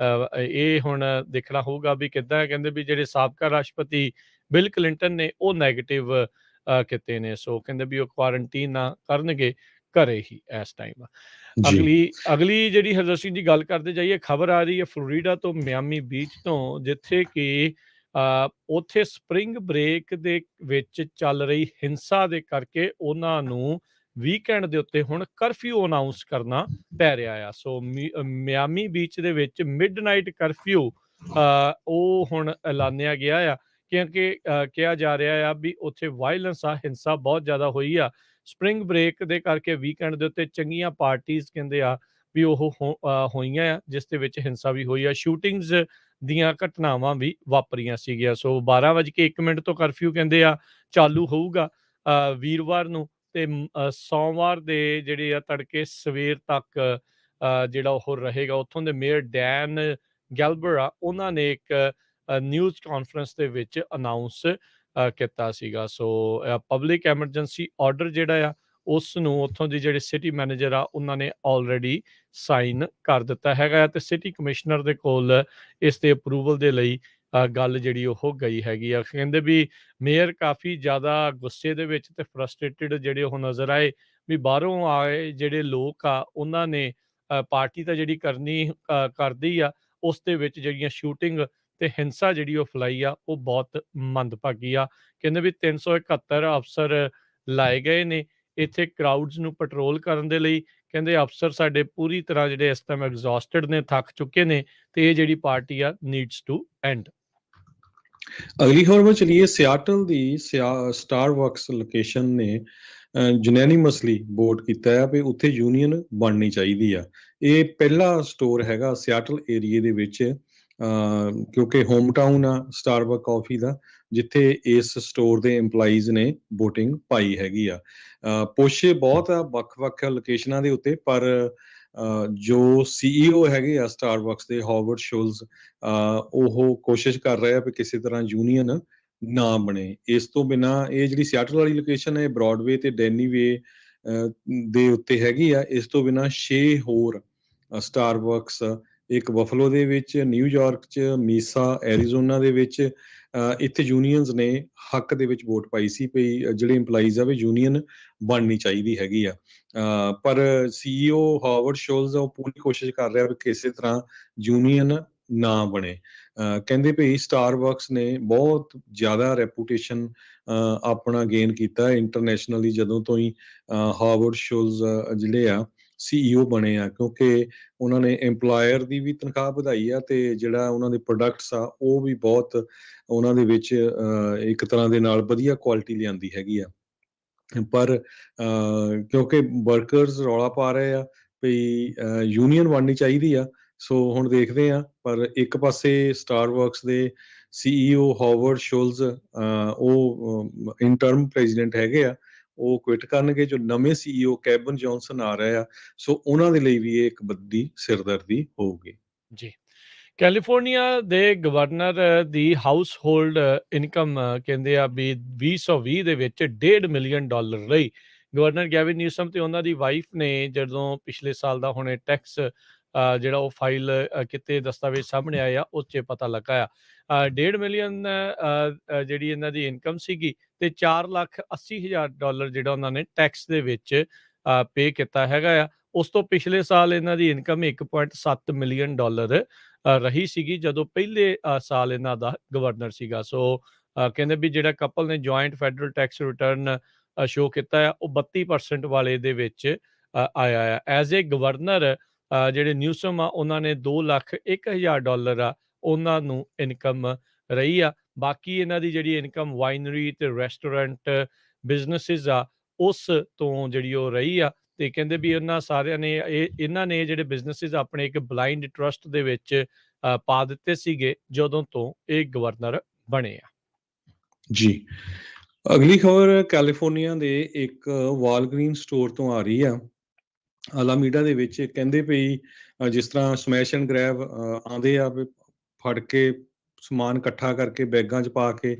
ਇਹ ਹੁਣ ਦੇਖਣਾ ਹੋਊਗਾ ਵੀ ਕਿੱਦਾਂ। ਕਹਿੰਦੇ ਵੀ ਜਿਹੜੇ ਸਾਬਕਾ ਰਾਸ਼ਟਰਪਤੀ ਬਿਲ ਕਲਿੰਟਨ ਨੇ ਉਹ ਨੈਗੇਟਿਵ ਕੀਤੇ ਨੇ। ਸੋ ਕਹਿੰਦੇ ਵੀ ਉਹ ਕੁਆਰੰਟੀਨ ਨਾ ਕਰਨਗੇ ਘਰੇ ਹੀ ਇਸ ਟਾਈਮ। ਅਗਲੀ ਜਿਹੜੀ ਹਰਜੋਤ ਸਿੰਘ ਜੀ ਗੱਲ ਕਰਦੇ ਜਾਈਏ, ਖਬਰ ਆ ਰਹੀ ਹੈ ਫਲੋਰੀਡਾ ਤੋਂ, ਮਿਆਮੀ ਬੀਚ ਤੋਂ, ਜਿੱਥੇ ਕਿ ਉੱਥੇ ਸਪਰਿੰਗ ਬ੍ਰੇਕ ਦੇ ਵਿੱਚ ਚੱਲ ਰਹੀ ਹਿੰਸਾ ਦੇ ਕਰਕੇ ਉਹਨਾਂ ਨੂੰ ਵੀਕਐਂਡ ਦੇ ਉੱਤੇ ਹੁਣ ਕਰਫਿਊ ਅਨਾਊਂਸ ਕਰਨਾ ਪੈ ਰਿਹਾ ਆ। ਸੋ ਮਿਆਮੀ ਬੀਚ ਦੇ ਵਿੱਚ ਮਿਡਨਾਈਟ ਕਰਫਿਊ ਉਹ ਹੁਣ ਐਲਾਨਿਆ ਗਿਆ ਆ, ਕਿਉਂਕਿ ਕਿਹਾ ਜਾ ਰਿਹਾ ਆ ਵੀ ਉੱਥੇ ਵਾਇਲੈਂਸ ਆ, ਹਿੰਸਾ ਬਹੁਤ ਜ਼ਿਆਦਾ ਹੋਈ ਆ ਸਪਰਿੰਗ ਬ੍ਰੇਕ ਦੇ ਕਰਕੇ। ਵੀਕਐਂਡ ਦੇ ਉੱਤੇ ਚੰਗੀਆਂ ਪਾਰਟੀਆਂ ਕਹਿੰਦੇ ਆ ਵੀ ਉਹ ਹੋਈਆਂ ਆ, ਜਿਸ ਦੇ ਵਿੱਚ ਹਿੰਸਾ ਵੀ ਹੋਈ ਆ, ਸ਼ੂਟਿੰਗਸ ਦੀਆਂ ਘਟਨਾਵਾਂ ਵੀ ਵਾਪਰੀਆਂ ਸੀਗੀਆਂ। ਸੋ 12:01 ਤੋਂ ਕਰਫਿਊ ਕਹਿੰਦੇ ਆ ਚਾਲੂ ਹੋਊਗਾ ਵੀਰਵਾਰ ਨੂੰ, ਤੇ ਸੋਮਵਾਰ ਦੇ ਜਿਹੜੇ ਆ ਤੜਕੇ ਸਵੇਰ ਤੱਕ ਜਿਹੜਾ ਉਹ ਰਹੇਗਾ। ਉੱਥੋਂ ਦੇ ਮੇਅਰ ਡੈਨ ਗੈਲਬਰ ਆ, ਉਹਨਾਂ ਨੇ ਇੱਕ ਨਿਊਜ਼ ਕਾਨਫਰੰਸ ਦੇ ਵਿੱਚ ਅਨਾਊਂਸ ਕੀਤਾ ਸੀਗਾ। ਸੋ ਪਬਲਿਕ ਐਮਰਜੈਂਸੀ ਆਰਡਰ ਜਿਹੜਾ ਆ ਉਸ ਨੂੰ ਉੱਥੋਂ ਦੀ ਜਿਹੜੇ ਸਿਟੀ ਮੈਨੇਜਰ ਆ ਉਹਨਾਂ ਨੇ ਆਲਰੇਡੀ ਸਾਈਨ ਕਰ ਦਿੱਤਾ ਹੈਗਾ, ਤੇ ਸਿਟੀ ਕਮਿਸ਼ਨਰ ਦੇ ਕੋਲ ਇਸ ਦੇ ਅਪਰੂਵਲ ਦੇ ਲਈ ਗੱਲ ਜਿਹੜੀ ਉਹ ਗਈ ਹੈਗੀ ਆ। ਕਹਿੰਦੇ ਵੀ ਮੇਅਰ ਕਾਫੀ ਜ਼ਿਆਦਾ ਗੁੱਸੇ ਦੇ ਵਿੱਚ ਤੇ ਫਰਸਟ੍ਰੇਟਡ ਜਿਹੜੇ ਉਹ ਨਜ਼ਰ ਆਏ, ਵੀ ਬਾਹਰੋਂ ਆਏ ਜਿਹੜੇ ਲੋਕ ਆ ਉਹਨਾਂ ਨੇ ਪਾਰਟੀ ਤਾਂ ਜਿਹੜੀ ਕਰਦੀ ਆ, ਉਸ ਦੇ ਵਿੱਚ ਜਿਹੜੀਆਂ ਸ਼ੂਟਿੰਗ ਤੇ ਹਿੰਸਾ ਜਿਹੜੀ ਉਹ ਫੈਲਾਈ ਆ ਉਹ ਬਹੁਤ ਮੰਦਭਾਗੀ ਆ। ਕਹਿੰਦੇ ਵੀ 371 ਅਫਸਰ ਲਾਏ ਗਏ ਨੇ ਇੱਥੇ ਕਰਾਊਡਸ ਨੂੰ ਪੈਟਰੋਲ ਕਰਨ ਦੇ ਲਈ। ਕਹਿੰਦੇ ਅਫਸਰ ਸਾਡੇ ਪੂਰੀ ਤਰ੍ਹਾਂ ਜਿਹੜੇ ਇਸ ਟਾਈਮ ਐਗਜ਼ੌਸਟਡ ਨੇ, ਥੱਕ ਚੁੱਕੇ ਨੇ, ਤੇ ਇਹ ਜਿਹੜੀ ਪਾਰਟੀ ਆ ਨੀਡਸ ਟੂ ਐਂਡ। ਅਗਲੀ ਖਬਰ ਵਿੱਚ ਚਲੀਏ। ਸਿਆਟਲ ਦੀ ਸਟਾਰਬਕਸ ਲੋਕੇਸ਼ਨ ਨੇ ਯੂਨੈਨਿਮਸਲੀ ਵੋਟ ਕੀਤਾ ਹੈ ਵੀ ਉੱਥੇ ਯੂਨੀਅਨ ਬਣਨੀ ਚਾਹੀਦੀ ਆ। ਇਹ ਪਹਿਲਾ ਸਟੋਰ ਹੈਗਾ ਸਿਆਟਲ ਏਰੀਏ ਦੇ ਵਿੱਚ ਕਿਉਂਕਿ ਹੋਮ ਟਾਊਨ ਆ ਸਟਾਰਬਕ ਕਾਫੀ ਦਾ, ਜਿੱਥੇ ਇਸ ਸਟੋਰ ਦੇ EMPLOYEES ਨੇ ਵੋਟਿੰਗ ਪਾਈ ਹੈਗੀ ਆ। ਪੁਸ਼ ਬਹੁਤ ਆ ਵੱਖ-ਵੱਖ ਲੋਕੇਸ਼ਨਾਂ ਦੇ ਉੱਤੇ, ਪਰ ਜੋ CEO ਹੈਗੇ ਆ ਸਟਾਰਬਕਸ ਦੇ, ਹਾਵਰਡ ਸ਼ੁਲਜ਼, ਉਹ ਕੋਸ਼ਿਸ਼ ਕਰ ਰਹੇ ਆ ਵੀ ਕਿਸੇ ਤਰ੍ਹਾਂ ਯੂਨੀਅਨ ਨਾ ਬਣੇ। ਇਸ ਤੋਂ ਬਿਨਾਂ ਇਹ ਜਿਹੜੀ ਸਿਆਟਲ ਵਾਲੀ ਲੋਕੇਸ਼ਨ ਹੈ, ਬ੍ਰੌਡਵੇ ਤੇ ਡੈਨੀ ਵੇ ਦੇ ਉੱਤੇ ਹੈਗੀ ਆ। ਇਸ ਤੋਂ ਬਿਨਾਂ 6 ਹੋਰ ਸਟਾਰਬਕਸ, ਇੱਕ ਬਫਲੋ ਦੇ ਵਿੱਚ, ਨਿਊਯਾਰਕ 'ਚ, ਮੀਸਾ ਐਰੀਜ਼ੋਨਾ ਦੇ ਵਿੱਚ, ਇੱਥੇ ਯੂਨੀਅਨਸ ਨੇ ਹੱਕ ਦੇ ਵਿੱਚ ਵੋਟ ਪਾਈ ਸੀ ਵੀ ਜਿਹੜੇ EMPLOYEES ਆ ਵੀ ਯੂਨੀਅਨ ਬਣਨੀ ਚਾਹੀਦੀ ਹੈਗੀ ਆ। ਪਰ CEO ਹਾਵਰਡ ਸ਼ੁਲਜ਼ ਉਹ ਪੂਰੀ ਕੋਸ਼ਿਸ਼ ਕਰ ਰਿਹਾ ਵੀ ਕਿਸੇ ਤਰ੍ਹਾਂ ਯੂਨੀਅਨ ਨਾ ਬਣੇ। ਕਹਿੰਦੇ ਵੀ ਸਟਾਰਬਕਸ ਨੇ ਬਹੁਤ ਜ਼ਿਆਦਾ ਰੈਪੂਟੇਸ਼ਨ ਆਪਣਾ ਗੇਨ ਕੀਤਾ ਇੰਟਰਨੈਸ਼ਨਲੀ ਜਦੋਂ ਤੋਂ ਹੀ ਹਾਵਰਡ ਸ਼ੁਲਜ਼ ਜਿਹੜੇ ਆ CEO ਬਣੇ ਆ, ਕਿਉਂਕਿ ਉਹਨਾਂ ਨੇ EMPLOYER ਦੀ ਵੀ ਤਨਖਾਹ ਵਧਾਈ ਆ ਤੇ ਜਿਹੜਾ ਉਹਨਾਂ ਦੇ ਪ੍ਰੋਡਕਟਸ ਆ ਉਹ ਵੀ ਬਹੁਤ ਉਹਨਾਂ ਦੇ ਵਿੱਚ ਇੱਕ ਤਰ੍ਹਾਂ ਦੇ ਨਾਲ ਵਧੀਆ ਕੁਆਲਿਟੀ ਲਿਆਂਦੀ ਹੈਗੀ ਆ। ਪਰ ਕਿਉਂਕਿ ਵਰਕਰਸ ਰੌਲਾ ਪਾ ਰਹੇ ਆ ਵੀ ਯੂਨੀਅਨ ਬਣਨੀ ਚਾਹੀਦੀ ਆ, ਸੋ ਹੁਣ ਦੇਖਦੇ ਆ। ਪਰ ਇੱਕ ਪਾਸੇ ਸਟਾਰਬਕਸ ਦੇ CEO ਹਾਵਰਡ ਸ਼ੁਲਜ਼, ਉਹ ਇੰਟਰਮ ਪ੍ਰੈਜ਼ੀਡੈਂਟ ਹੈਗੇ ਆ, ਉਹ ਕੁਇਟ ਕਰਨਗੇ। ਜੋ ਨਵੇਂ CEO ਕੈਵਨ ਜੌਨਸਨ ਆ ਰਹੇ ਆ, ਸੋ ਉਹਨਾਂ ਦੇ ਲਈ ਵੀ ਇਹ ਇੱਕ ਵੱਡੀ ਸਿਰਦਰਦੀ ਹੋਊਗੀ। ਜੀ। ਕੈਲੀਫੋਰਨੀਆ ਦੇ ਗਵਰਨਰ ਦੀ ਹਾਊਸ ਹੋਲਡ ਇਨਕਮ ਕਹਿੰਦੇ ਆ ਵੀ 2020 ਦੇ ਵਿੱਚ $1.5 ਮਿਲੀਅਨ ਰਹੀ। ਗਵਰਨਰ ਗੈਵਿਨ ਨਿਊਸਮ ਤੇ ਉਹਨਾਂ ਦੀ ਵਾਈਫ ਨੇ ਜਦੋਂ ਪਿਛਲੇ ਸਾਲ ਦਾ ਹੁਣੇ ਟੈਕਸ ਜਿਹੜਾ ਉਹ ਫਾਈਲ ਕੀਤੇ ਦਸਤਾਵੇਜ਼ ਸਾਹਮਣੇ ਆਏ ਆ, ਉਹ 'ਚ ਪਤਾ ਲੱਗਾ ਆ। $1.5 ਮਿਲੀਅਨ ਜਿਹੜੀ ਇਹਨਾਂ ਦੀ ਇਨਕਮ ਸੀਗੀ, ਤੇ $4,80,000 ਜਿਹੜਾ ਉਹਨਾਂ ਨੇ ਟੈਕਸ ਦੇ ਵਿੱਚ ਪੇ ਕੀਤਾ ਹੈਗਾ ਆ। ਉਸ ਤੋਂ ਪਿਛਲੇ ਸਾਲ ਇਹਨਾਂ ਦੀ ਇਨਕਮ $1.7 ਮਿਲੀਅਨ ਰਹੀ ਸੀਗੀ, ਜਦੋਂ ਪਹਿਲੇ ਸਾਲ ਇਹਨਾਂ ਦਾ ਗਵਰਨਰ ਸੀਗਾ। ਸੋ ਕਹਿੰਦੇ ਵੀ ਜਿਹੜਾ ਕਪਲ ਨੇ joint federal tax return show ਕੀਤਾ ਆ, ਉਹ 32% ਵਾਲੇ ਦੇ ਵਿੱਚ ਆਇਆ ਆ। ਐਜ਼ ਏ ਗਵਰਨਰ ਜਿਹੜੇ ਨਿਊਸਮ ਆ, ਉਹਨਾਂ ਨੇ $2,01,000 ਆ ਉਹਨਾਂ ਨੂੰ ਇਨਕਮ ਰਹੀ ਆ। ਬਾਕੀ ਇਹਨਾਂ ਦੀ ਜਿਹੜੀ ਇਨਕਮ ਵਾਈਨਰੀ ਤੇ ਰੈਸਟੋਰੈਂਟ ਬਿਜ਼ਨਸਿਸ ਆ, ਉਸ ਤੋਂ ਜਿਹੜੀ ਉਹ ਰਹੀ ਆ। ਤੇ ਕਹਿੰਦੇ ਵੀ ਇਹਨਾਂ ਸਾਰਿਆਂ ਨੇ ਇਹਨਾਂ ਨੇ ਜਿਹੜੇ ਬਿਜ਼ਨਸਿਸ ਆਪਣੇ ਇੱਕ ਬਲਾਈਂਡ ਟਰਸਟ ਦੇ ਵਿੱਚ ਪਾ ਦਿੱਤੇ ਸੀਗੇ ਜਦੋਂ ਤੋਂ ਇਹ ਗਵਰਨਰ ਬਣੇ ਆ। ਜੀ, ਅਗਲੀ ਖਬਰ ਕੈਲੀਫੋਰਨੀਆ ਦੇ ਇੱਕ ਵਾਲਗ੍ਰੀਨ ਸਟੋਰ ਤੋਂ ਆ ਰਹੀ ਆ, ਅਲਾਮੀਡਾ ਦੇ ਵਿੱਚ। ਕਹਿੰਦੇ ਵੀ ਜਿਸ ਤਰ੍ਹਾਂ ਸਮੈਸ਼ ਐਂਡ ਗ੍ਰੈਬ ਆਉਂਦੇ ਆ, ਵੀ ਫੜ ਕੇ ਸਮਾਨ ਇਕੱਠਾ ਕਰਕੇ ਬੈਗਾਂ 'ਚ ਪਾ ਕੇ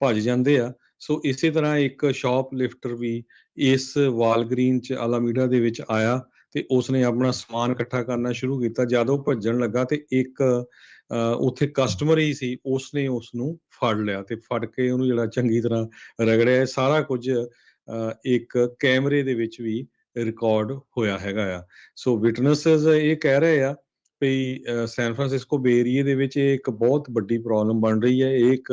ਭੱਜ ਜਾਂਦੇ ਆ, ਸੋ ਇਸੇ ਤਰ੍ਹਾਂ ਇੱਕ ਸ਼ਾਪ ਲਿਫਟਰ ਵੀ ਇਸ ਵਾਲਗ੍ਰੀਨ 'ਚ ਅਲਾਮੀਡਾ ਦੇ ਵਿੱਚ ਆਇਆ ਤੇ ਉਸਨੇ ਆਪਣਾ ਸਮਾਨ ਇਕੱਠਾ ਕਰਨਾ ਸ਼ੁਰੂ ਕੀਤਾ। ਜਦ ਉਹ ਭੱਜਣ ਲੱਗਾ ਤੇ ਇੱਕ ਉੱਥੇ ਕਸਟਮਰ ਹੀ ਸੀ, ਉਸਨੇ ਉਸਨੂੰ ਫੜ ਲਿਆ ਤੇ ਫੜ ਕੇ ਉਹਨੂੰ ਜਿਹੜਾ ਚੰਗੀ ਤਰ੍ਹਾਂ ਰਗੜਿਆ। ਇਹ ਸਾਰਾ ਕੁਝ ਇੱਕ ਕੈਮਰੇ ਦੇ ਵਿੱਚ ਵੀ ਰਿਕਾਰਡ ਹੋਇਆ ਹੈਗਾ ਆ। ਸੋ ਵਿਟਨੈਸਸ ਇਹ ਕਹਿ ਰਹੇ ਆ ਵੀ ਸੈਨ ਫਰਾਂਸਿਸਕੋ ਬੇ ਏਰੀਏ ਦੇ ਵਿੱਚ ਇਹ ਇੱਕ ਬਹੁਤ ਵੱਡੀ ਪ੍ਰੋਬਲਮ ਬਣ ਰਹੀ ਹੈ। ਇਹ ਇੱਕ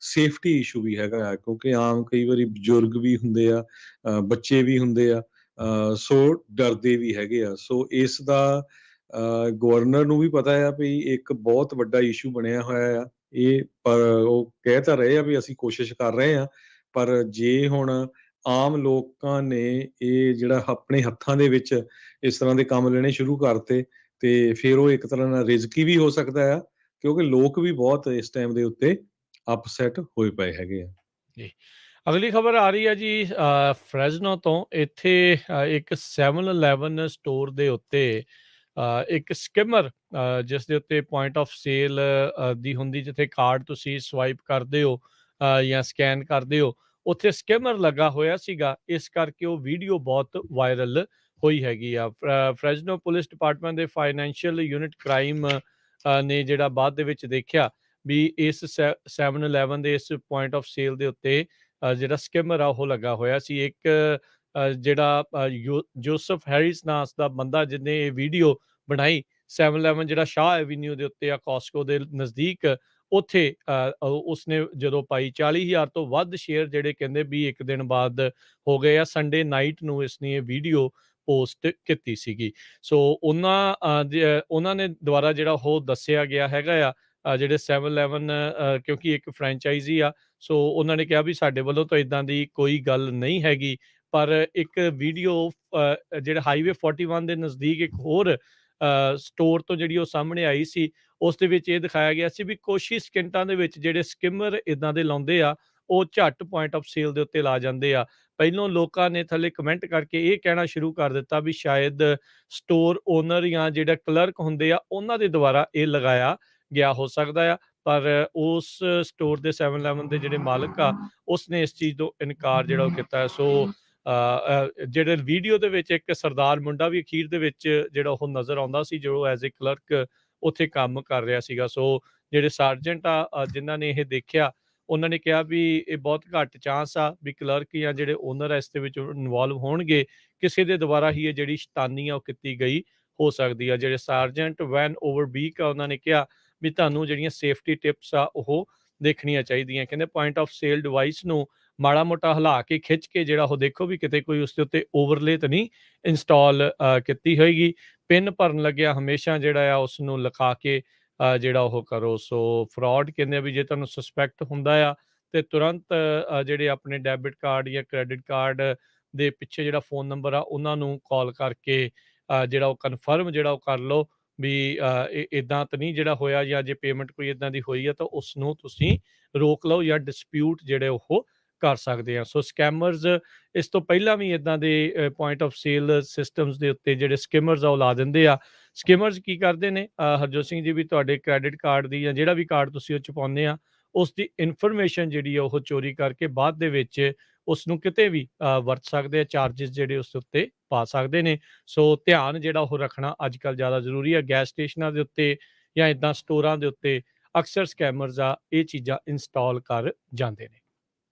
ਸੇਫਟੀ ਇਸ਼ੂ ਵੀ ਹੈਗਾ ਆ, ਕਿਉਂਕਿ ਆਮ ਕਈ ਵਾਰੀ ਬਜ਼ੁਰਗ ਵੀ ਹੁੰਦੇ ਆ, ਬੱਚੇ ਵੀ ਹੁੰਦੇ ਆ, ਸੋ ਡਰਦੇ ਵੀ ਹੈਗੇ ਆ। ਸੋ ਇਸ ਦਾ ਗਵਰਨਰ ਨੂੰ ਵੀ ਪਤਾ ਆ ਵੀ ਇੱਕ ਬਹੁਤ ਵੱਡਾ ਇਸ਼ੂ ਬਣਿਆ ਹੋਇਆ ਆ ਇਹ, ਪਰ ਉਹ ਕਹਿ ਤਾਂ ਰਹੇ ਆ ਵੀ ਅਸੀਂ ਕੋਸ਼ਿਸ਼ ਕਰ ਰਹੇ ਆ। ਪਰ ਜੇ ਹੁਣ ਆਮ ਲੋਕਾਂ ਨੇ ਇਹ ਜਿਹੜਾ ਆਪਣੇ ਹੱਥਾਂ ਦੇ ਵਿੱਚ ਇਸ ਤਰ੍ਹਾਂ ਦੇ ਕੰਮ ਲੈਣੇ ਸ਼ੁਰੂ ਕਰਤੇ, ਤੇ ਫਿਰ ਉਹ ਇੱਕ ਤਰ੍ਹਾਂ ਨਾਲ ਰਿਸਕੀ ਵੀ ਹੋ ਸਕਦਾ ਆ, ਕਿਉਂਕਿ ਲੋਕ ਵੀ ਬਹੁਤ ਇਸ ਟਾਈਮ ਦੇ ਉੱਤੇ ਅਪਸੈਟ ਹੋਏ ਪਏ ਹੈਗੇ ਆ। ਜੀ। ਅਗਲੀ ਖਬਰ ਆ ਰਹੀ ਹੈ ਜੀ ਫਰੈਜ਼ਨੋ ਤੋਂ। ਇੱਥੇ ਇੱਕ 7-Eleven ਸਟੋਰ ਦੇ ਉੱਤੇ ਇੱਕ ਸਕੈਮਰ, ਜਿਸ ਦੇ ਉੱਤੇ ਪੁਆਇੰਟ ਆਫ ਸੇਲ ਦੀ ਹੁੰਦੀ, ਜਿੱਥੇ ਕਾਰਡ ਤੁਸੀਂ ਸਵਾਈਪ ਕਰਦੇ ਹੋ ਜਾਂ ਸਕੈਨ ਕਰਦੇ ਹੋ, ਉੱਥੇ ਸਕੈਮਰ ਲੱਗਾ ਹੋਇਆ ਸੀਗਾ। ਇਸ ਕਰਕੇ ਉਹ ਵੀਡੀਓ ਬਹੁਤ ਵਾਇਰਲ ਹੋਈ ਹੈਗੀ ਆ। ਫਰੈਜ਼ਨੋ ਪੁਲਿਸ ਡਿਪਾਰਟਮੈਂਟ ਦੇ ਫਾਈਨੈਂਸ਼ੀਅਲ ਯੂਨਿਟ ਕ੍ਰਾਈਮ ਨੇ ਜਿਹੜਾ ਬਾਅਦ ਦੇ ਵਿੱਚ ਦੇਖਿਆ ਵੀ ਇਸ 7-Eleven ਦੇ ਇਸ ਪੁਆਇੰਟ ਆਫ ਸੇਲ ਦੇ ਉੱਤੇ ਜਿਹੜਾ ਸਕੈਮਰ ਆ ਉਹ ਲੱਗਾ ਹੋਇਆ ਸੀ। ਇੱਕ ਜਿਹੜਾ ਜੋਸਫ ਹੈਰਿਸ ਨਾਂ ਦਾ ਬੰਦਾ, ਜਿਹਨੇ ਇਹ ਵੀਡੀਓ ਬਣਾਈ, 7-Eleven ਜਿਹੜਾ ਸ਼ਾਹ ਐਵੀਨਿਊ ਦੇ ਉੱਤੇ ਆ, ਕਾਸਕੋ ਦੇ ਨਜ਼ਦੀਕ, ਉੱਥੇ ਉਸਨੇ ਜਦੋਂ ਪਾਈ। 40,000 ਤੋਂ ਵੱਧ ਸ਼ੇਅਰ ਜਿਹੜੇ ਕਹਿੰਦੇ ਵੀ ਇੱਕ ਦਿਨ ਬਾਅਦ ਹੋ ਗਏ ਆ। ਸੰਡੇ ਨਾਈਟ ਨੂੰ ਇਸਨੇ ਇਹ ਵੀਡੀਓ ਪੋਸਟ ਕੀਤੀ ਸੀਗੀ। ਸੋ ਉਹਨਾਂ ਨੇ ਦੁਆਰਾ ਜਿਹੜਾ ਉਹ ਦੱਸਿਆ ਗਿਆ ਹੈਗਾ ਆ, ਜਿਹੜੇ 7-Eleven ਕਿਉਂਕਿ ਇੱਕ ਫਰੈਂਚਾਈਜ਼ੀ ਆ, ਸੋ ਉਹਨਾਂ ਨੇ ਕਿਹਾ ਵੀ ਸਾਡੇ ਵੱਲੋਂ ਤਾਂ ਇੱਦਾਂ ਦੀ ਕੋਈ ਗੱਲ ਨਹੀਂ ਹੈਗੀ। ਪਰ ਇੱਕ ਵੀਡੀਓ ਜਿਹੜਾ ਹਾਈਵੇ 41 ਦੇ ਨਜ਼ਦੀਕ ਇੱਕ ਹੋਰ ਸਟੋਰ ਤੋਂ ਜਿਹੜੀ ਉਹ ਸਾਹਮਣੇ ਆਈ ਸੀ, ਉਸ ਦੇ ਵਿੱਚ ਇਹ ਦਿਖਾਇਆ ਗਿਆ ਸੀ ਵੀ ਕੁਛ ਹੀ ਸਕਿੰਟਾਂ ਦੇ ਵਿੱਚ ਜਿਹੜੇ ਸਕਿਮਰ ਇਦਾਂ ਦੇ ਲਾਉਂਦੇ ਆ, ਉਹ ਝੱਟ ਪੁਆਇੰਟ ਆਫ ਸੇਲ ਦੇ ਉੱਤੇ ਲਾ ਜਾਂਦੇ ਆ। ਪਹਿਲੋਂ ਲੋਕਾਂ ਨੇ ਥੱਲੇ ਕਮੈਂਟ ਕਰਕੇ ਇਹ ਕਹਿਣਾ ਸ਼ੁਰੂ ਕਰ ਦਿੱਤਾ ਵੀ ਸ਼ਾਇਦ ਸਟੋਰ ਓਨਰ ਜਾਂ ਜਿਹੜਾ ਕਲਰਕ ਹੁੰਦੇ ਆ, ਉਹਨਾਂ ਦੇ ਦੁਆਰਾ ਇਹ ਲਗਾਇਆ ਗਿਆ ਹੋ ਸਕਦਾ ਆ। ਪਰ ਉਸ ਸਟੋਰ ਦੇ 7-Eleven ਦੇ ਜਿਹੜੇ ਮਾਲਕ ਆ, ਉਸਨੇ ਇਸ ਚੀਜ਼ ਤੋਂ ਇਨਕਾਰ ਜਿਹੜਾ ਉਹ ਕੀਤਾ ਹੈ। ਸੋ ਜਿਹੜੇ ਵੀਡੀਓ ਦੇ ਵਿੱਚ ਇੱਕ ਸਰਦਾਰ ਮੁੰਡਾ ਵੀ ਅਖੀਰ ਦੇ ਵਿੱਚ ਜਿਹੜਾ ਉਹ ਨਜ਼ਰ ਆਉਂਦਾ ਸੀ, ਜੋ ਐਜ਼ ਏ ਕਲਰਕ ਉੱਥੇ ਕੰਮ ਕਰ ਰਿਹਾ ਸੀਗਾ। ਸੋ ਜਿਹੜੇ ਸਾਰਜੈਂਟ ਆ, ਜਿਨ੍ਹਾਂ ਨੇ ਇਹ ਦੇਖਿਆ, ਉਹਨਾਂ ਨੇ ਕਿਹਾ ਵੀ ਇਹ ਬਹੁਤ ਘੱਟ ਚਾਂਸ ਆ ਵੀ ਕਲਰਕ ਜਾਂ ਜਿਹੜੇ ਓਨਰ ਆ ਇਸ ਦੇ ਵਿੱਚ ਇਨਵੋਲਵ ਹੋਣਗੇ। ਕਿਸੇ ਦੇ ਦੁਆਰਾ ਹੀ ਇਹ ਜਿਹੜੀ ਸ਼ੈਤਾਨੀ ਆ ਉਹ ਕੀਤੀ ਗਈ ਹੋ ਸਕਦੀ ਆ। ਜਿਹੜੇ ਸਾਰਜੈਂਟ ਵੈਨ ਓਵਰਬੀਕ ਆ, ਉਹਨਾਂ ਨੇ ਕਿਹਾ ਵੀ ਤੁਹਾਨੂੰ ਜਿਹੜੀਆਂ ਸੇਫਟੀ ਟਿਪਸ ਆ ਉਹ ਦੇਖਣੀਆਂ ਚਾਹੀਦੀਆਂ। ਕਹਿੰਦੇ ਪੁਆਇੰਟ ਆਫ ਸੇਲ ਡਿਵਾਈਸ ਨੂੰ ਮਾੜਾ ਮੋਟਾ ਹਿਲਾ ਕੇ ਖਿੱਚ ਕੇ ਜਿਹੜਾ ਉਹ ਦੇਖੋ ਵੀ ਕਿਤੇ ਕੋਈ ਉਸ ਦੇ ਉੱਤੇ ਓਵਰਲੇ ਤਾਂ ਨਹੀਂ ਇੰਸਟਾਲ ਕੀਤੀ ਹੋਏਗੀ। ਪਿੰਨ ਭਰਨ ਲੱਗਿਆ ਹਮੇਸ਼ਾ ਜਿਹੜਾ ਆ ਉਸ ਨੂੰ ਲਿਖਾ ਕੇ ਜਿਹੜਾ ਉਹ ਕਰੋ। ਸੋ ਫਰਾਡ ਕਹਿੰਦੇ ਆ ਵੀ ਜੇ ਤੁਹਾਨੂੰ ਸਸਪੈਕਟ ਹੁੰਦਾ ਆ ਤੇ ਤੁਰੰਤ ਜਿਹੜੇ ਆਪਣੇ ਡੈਬਿਟ ਕਾਰਡ ਜਾਂ ਕ੍ਰੈਡਿਟ ਕਾਰਡ ਦੇ ਪਿੱਛੇ ਜਿਹੜਾ ਫੋਨ ਨੰਬਰ ਆ ਉਹਨਾਂ ਨੂੰ ਕਾਲ ਕਰਕੇ ਜਿਹੜਾ ਉਹ ਕਨਫਰਮ ਜਿਹੜਾ ਉਹ ਕਰ ਲਓ ਵੀ ਇਦਾਂ ਤਾਂ ਨਹੀਂ ਜਿਹੜਾ ਹੋਇਆ, ਜਾਂ ਜੇ ਪੇਮੈਂਟ ਕੋਈ ਇਦਾਂ ਦੀ ਹੋਈ ਆ ਤਾਂ ਉਸ ਨੂੰ ਤੁਸੀਂ ਰੋਕ ਲਓ ਜਾਂ ਡਿਸਪਿਊਟ ਜਿਹੜੇ ਉਹ ਕਰ ਸਕਦੇ ਆ। ਸੋ ਸਕੈਮਰਸ ਇਸ ਤੋਂ ਪਹਿਲਾਂ ਵੀ ਇਦਾਂ ਦੇ ਪੁਆਇੰਟ ਆਫ ਸੇਲ ਸਿਸਟਮਸ ਦੇ ਉੱਤੇ ਜਿਹੜੇ ਸਕੈਮਰਸ ਆ ਉਹ ਲਾ ਦਿੰਦੇ ਆ। ਸਕੈਮਰਸ ਕੀ ਕਰਦੇ ਨੇ, ਹਰਜੋਤ ਸਿੰਘ ਜੀ, ਵੀ ਤੁਹਾਡੇ ਕ੍ਰੈਡਿਟ ਕਾਰਡ ਦੀ ਜਾਂ ਜਿਹੜਾ ਵੀ ਕਾਰਡ ਤੁਸੀਂ ਉਹ 'ਚ ਪਾਉਂਦੇ ਆ, ਉਸ ਦੀ ਇਨਫੋਰਮੇਸ਼ਨ ਜਿਹੜੀ ਆ ਉਹ ਚੋਰੀ ਕਰਕੇ ਬਾਅਦ ਦੇ ਵਿੱਚ ਉਸ ਨੂੰ ਕਿਤੇ ਵੀ ਵਰਤ ਸਕਦੇ ਆ, ਚਾਰਜਿਸ ਜਿਹੜੇ ਉਸ ਉੱਤੇ ਪਾ ਸਕਦੇ ਨੇ। ਸੋ ਧਿਆਨ ਜਿਹੜਾ ਉਹ ਰੱਖਣਾ ਅੱਜ ਕੱਲ੍ਹ ਜ਼ਿਆਦਾ ਜ਼ਰੂਰੀ ਆ। ਗੈਸ ਸਟੇਸ਼ਨਾਂ ਦੇ ਉੱਤੇ ਜਾਂ ਇੱਦਾਂ ਸਟੋਰਾਂ ਦੇ ਉੱਤੇ ਅਕਸਰ ਸਕੈਮਰਸ ਆ ਇਹ ਚੀਜ਼ਾਂ ਇੰਸਟਾਲ ਕਰ ਜਾਂਦੇ ਨੇ।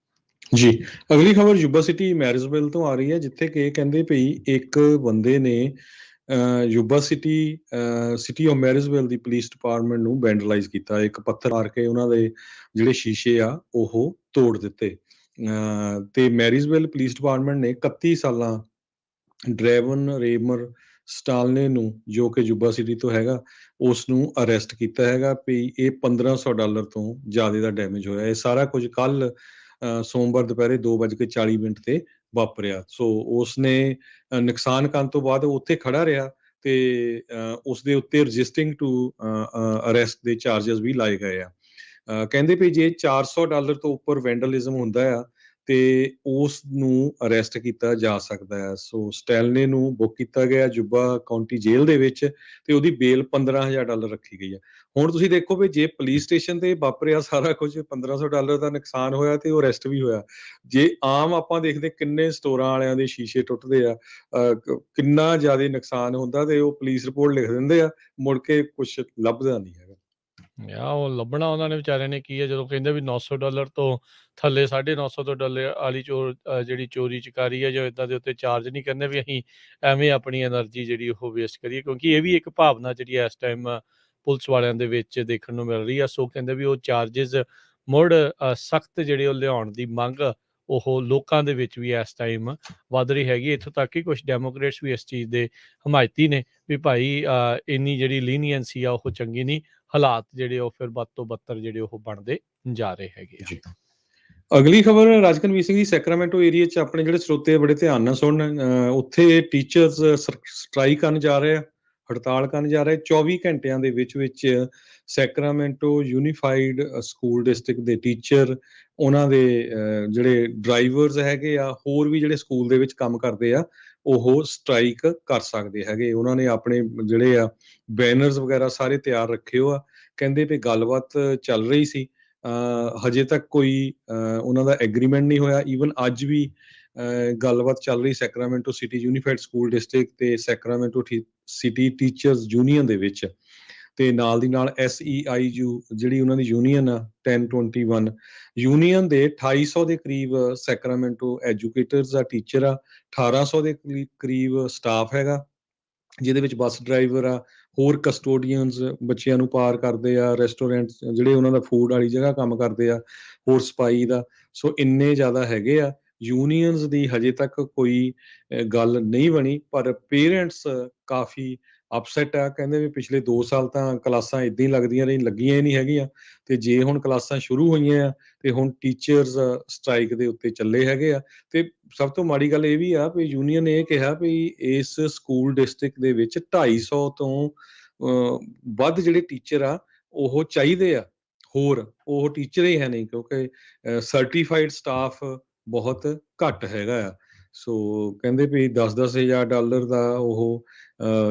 ਜੀ, ਅਗਲੀ ਖਬਰ ਯੂਬਾ ਸਿਟੀ ਮੈਰਿਜਵਿਲ ਤੋਂ ਆ ਰਹੀ ਹੈ, ਜਿੱਥੇ ਕਿ ਕਹਿੰਦੇ ਪਈ ਇੱਕ ਬੰਦੇ ਨੇ Yuba city of ਮੈਰਿਜਵਿਲ the police department ਨੂੰ ਵੈਂਡਲਾਈਜ਼ ਕੀਤਾ। ਇੱਕ ਪੱਥਰ ਮਾਰ ਕੇ ਉਹਨਾਂ ਦੇ ਜਿਹੜੇ ਸ਼ੀਸ਼ੇ ਆ ਉਹ ਤੋੜ ਦਿੱਤੇ। ਤੇ ਮੈਰਿਜਵਿਲ ਪੁਲਿਸ ਡਿਪਾਰਟਮੈਂਟ ਨੇ 31 ਸਾਲਾਂ ਡਰੈਵਨ ਰੇਮਰ ਸਟਾਲਨੇ ਨੂੰ, ਜੋ ਕਿ ਯੂਬਾ ਸਿਟੀ ਤੋਂ ਹੈਗਾ, ਉਸ ਨੂੰ ਅਰੈਸਟ ਕੀਤਾ ਹੈਗਾ ਵੀ ਇਹ $1500 ਤੋਂ ਜ਼ਿਆਦਾ ਦਾ ਡੈਮੇਜ ਹੋਇਆ। ਇਹ ਸਾਰਾ ਕੁਝ ਕੱਲ ਸੋਮਵਾਰ ਦੁਪਹਿਰੇ 2:40 ਤੇ ਵਾਪਰਿਆ। ਸੋ ਉਸਨੇ ਨੁਕਸਾਨ ਕਰਨ ਤੋਂ ਬਾਅਦ ਉੱਥੇ ਖੜਾ ਰਿਹਾ ਤੇ ਉਸਦੇ ਉੱਤੇ ਰਜਿਸਟਰਿੰਗ ਟੂ ਅਰੈਸਟ ਦੇ ਚਾਰਜਸ ਵੀ ਲਾਏ ਗਏ ਆ। ਕਹਿੰਦੇ ਵੀ ਜੇ $400 ਤੋਂ ਉੱਪਰ ਵੈਂਡਲਿਜ਼ਮ ਹੁੰਦਾ ਆ ਤੇ ਉਸ ਨੂੰ ਅਰੈਸਟ ਕੀਤਾ ਜਾ ਸਕਦਾ ਹੈ। ਸੋ ਸਟੈਲਨੇ ਨੂੰ ਬੁੱਕ ਕੀਤਾ ਗਿਆ ਯੂਬਾ ਕਾਉਂਟੀ ਜੇਲ੍ਹ ਦੇ ਵਿੱਚ ਤੇ ਉਹਦੀ ਬੇਲ $15,000 ਰੱਖੀ ਗਈ ਹੈ। ਹੁਣ ਤੁਸੀਂ ਦੇਖੋ ਵੀ ਜੇ ਪੁਲਿਸ ਸਟੇਸ਼ਨ ਤੇ ਵਾਪਰਿਆ ਸਾਰਾ ਕੁਝ, $1500 ਦਾ ਨੁਕਸਾਨ ਹੋਇਆ ਤੇ ਉਹ ਅਰੈਸਟ ਵੀ ਹੋਇਆ। ਜੇ ਆਮ ਆਪਾਂ ਦੇਖਦੇ ਕਿੰਨੇ ਸਟੋਰਾਂ ਵਾਲਿਆਂ ਦੇ ਸ਼ੀਸ਼ੇ ਟੁੱਟਦੇ ਆ, ਕਿੰਨਾ ਜ਼ਿਆਦਾ ਨੁਕਸਾਨ ਹੁੰਦਾ ਤੇ ਉਹ ਪੁਲਿਸ ਰਿਪੋਰਟ ਲਿਖ ਦਿੰਦੇ ਆ, ਮੁੜ ਕੇ ਕੁਛ ਲੱਭਦਾ ਨਹੀਂ ਹੈਗਾ। ਉਹ ਲੱਭਣਾ ਉਹਨਾਂ ਨੇ ਵਿਚਾਰਿਆਂ ਨੇ ਕੀ ਹੈ, ਜਦੋਂ ਕਹਿੰਦੇ ਵੀ $900 ਤੋਂ ਥੱਲੇ $950 ਵਾਲੀ ਜਿਹੜੀ ਚੋਰੀ ਚਕਾਰੀ ਹੈ ਜਾਂ ਇਦਾਂ ਦੇ ਉੱਤੇ ਚਾਰਜ ਨਹੀਂ ਕਰਨੇ, ਵੀ ਅਸੀਂ ਐਵੇਂ ਆਪਣੀ એનર્ਜੀ ਜਿਹੜੀ ਉਹ ਵੇਸਟ ਕਰੀਏ। ਕਿਉਂਕਿ ਇਹ ਵੀ ਇੱਕ ਭਾਵਨਾ ਜਿਹੜੀ ਇਸ ਟਾਈਮ ਪੁਲਿਸ ਵਾਲਿਆਂ ਦੇ ਵਿੱਚ ਦੇਖਣ ਨੂੰ ਮਿਲ ਰਹੀ ਆ। ਸੋ ਕਹਿੰਦੇ ਵੀ ਉਹ ਚਾਰਜਸ ਮੁੜ ਸਖਤ ਜਿਹੜੇ ਉਹ ਲਿਆਉਣ ਦੀ ਮੰਗ ਉਹ ਲੋਕਾਂ ਦੇ ਵਿੱਚ ਵੀ ਇਸ ਟਾਈਮ ਵੱਧ ਰਹੀ ਹੈਗੀ। ਇੱਥੋਂ ਤੱਕ ਕਿ ਕੁਝ ਡੈਮੋਕ੍ਰੇਟਸ ਵੀ ਇਸ ਚੀਜ਼ ਦੇ ਹਮਾਇਤੀ ਨੇ ਵੀ ਭਾਈ ਇੰਨੀ ਜਿਹੜੀ ਲੀਨੀਅੰਸੀ ਆ ਉਹ ਚੰਗੀ ਨਹੀਂ। ਹਾਲਾਤ ਜਿਹੜੇ ਉਹ ਫਿਰ ਵੱਧ ਤੋਂ ਬੱਤਰ ਜਿਹੜੇ ਉਹ ਬਣਦੇ ਜਾ ਰਹੇ ਹੈਗੇ ਆ। ਜੀ, ਅਗਲੀ ਖਬਰ ਰਾਜਕਨਵੀਰ ਸਿੰਘ ਜੀ, ਸੈਕਰਾਮੈਂਟੋ ਏਰੀਆ 'ਚ ਆਪਣੇ ਜਿਹੜੇ ਸਰੋਤੇ ਬੜੇ ਧਿਆਨ ਨਾਲ ਸੁਣਨ, ਉੱਥੇ ਟੀਚਰਸ ਸਟ੍ਰਾਈਕ ਕਰਨ ਜਾ ਰਹੇ ਆ, ਹੜਤਾਲ ਕਰਨ ਜਾ ਰਹੇ। 24 ਘੰਟਿਆਂ ਦੇ ਵਿੱਚ ਸੈਕਰਾਮੈਂਟੋ ਯੂਨੀਫਾਈਡ ਸਕੂਲ ਡਿਸਟ੍ਰਿਕਟ ਦੇ ਟੀਚਰ, ਉਹਨਾਂ ਦੇ ਜਿਹੜੇ ਡਰਾਈਵਰਸ ਹੈਗੇ ਆ, ਹੋਰ ਵੀ ਜਿਹੜੇ ਸਕੂਲ ਦੇ ਵਿੱਚ ਕੰਮ ਕਰਦੇ ਆ, ਉਹ ਸਟ੍ਰਾਈਕ ਕਰ ਸਕਦੇ ਹੈਗੇ। ਉਹਨਾਂ ਨੇ ਆਪਣੇ ਜਿਹੜੇ ਆ ਬੈਨਰਸ ਵਗੈਰਾ ਸਾਰੇ ਤਿਆਰ ਰੱਖੇ ਹੋ ਆ। ਕਹਿੰਦੇ ਵੀ ਗੱਲਬਾਤ ਚੱਲ ਰਹੀ ਸੀ, ਹਜੇ ਤੱਕ ਕੋਈ ਉਹਨਾਂ ਦਾ ਐਗਰੀਮੈਂਟ ਨਹੀਂ ਹੋਇਆ। ਈਵਨ ਅੱਜ ਵੀ ਗੱਲਬਾਤ ਚੱਲ ਰਹੀ Sacramento city unified school district ਤੇ ਸੈਕਰਾਮੈਂਟੋ ਸਿਟੀ ਟੀਚਰਸ ਯੂਨੀਅਨ ਦੇ ਵਿੱਚ। ਤੇ ਨਾਲ ਦੀ ਨਾਲ SEIU ਜਿਹੜੀ ਉਹਨਾਂ ਦੀ ਯੂਨੀਅਨ ਆ 1021 ਯੂਨੀਅਨ ਦੇ 2800 ਦੇ ਕਰੀਬ ਸੈਕਰਾਮੈਂਟੋ ਐਜੂਕੇਟਰਸ ਆ, ਟੀਚਰ ਆ, 1800 ਦੇ ਕਰੀਬ ਸਟਾਫ ਹੈਗਾ, ਜਿਹਦੇ ਵਿੱਚ ਬੱਸ ਡਰਾਈਵਰ ਆ, ਹੋਰ ਕਸਟੋਡੀਅਨਸ ਬੱਚਿਆਂ ਨੂੰ ਪਾਰ ਕਰਦੇ ਆ, ਰੈਸਟੋਰੈਂਟ ਜਿਹੜੇ ਉਹਨਾਂ ਦਾ ਫੂਡ ਵਾਲੀ ਜਗ੍ਹਾ ਕੰਮ ਕਰਦੇ ਆ, ਹੋਰ ਸਫਾਈ ਦਾ। ਸੋ ਇੰਨੇ ਜ਼ਿਆਦਾ ਹੈਗੇ ਆ। ਯੂਨੀਅਨਸ ਦੀ ਹਜੇ ਤੱਕ ਕੋਈ ਗੱਲ ਨਹੀਂ ਬਣੀ, ਪਰ ਪੇਰੈਂਟਸ ਕਾਫੀ ਅਪਸੈਟ ਆ, ਕਹਿੰਦੇ ਵੀ ਪਿਛਲੇ 2 ਸਾਲ ਤਾਂ ਕਲਾਸਾਂ ਏਦਾਂ ਹੀ ਲੱਗਦੀਆਂ ਲੱਗੀਆਂ ਹੀ ਨਹੀਂ ਹੈਗੀਆਂ, ਤੇ ਜੇ ਹੁਣ ਕਲਾਸਾਂ ਸ਼ੁਰੂ ਹੋਈਆਂ ਆ ਤੇ ਹੁਣ ਟੀਚਰਸ ਸਟ੍ਰਾਈਕ ਦੇ ਉੱਤੇ ਚੱਲੇ ਹੈਗੇ ਆ। ਤੇ ਸਭ ਤੋਂ ਮਾੜੀ ਗੱਲ ਇਹ ਵੀ ਆ ਵੀ ਯੂਨੀਅਨ ਨੇ ਇਹ ਕਿਹਾ ਵੀ ਇਸ ਸਕੂਲ ਡਿਸਟ੍ਰਿਕਟ ਦੇ ਵਿੱਚ 250 ਤੋਂ ਵੱਧ ਜਿਹੜੇ ਟੀਚਰ ਆ ਉਹ ਚਾਹੀਦੇ ਆ, ਹੋਰ ਉਹ ਟੀਚਰ ਹੀ ਹੈ ਨਹੀਂ, ਕਿਉਂਕਿ ਸਰਟੀਫਾਈਡ ਸਟਾਫ ਬਹੁਤ ਘੱਟ ਹੈਗਾ ਆ। ਸੋ ਕਹਿੰਦੇ ਵੀ $10,000 ਦਾ ਉਹ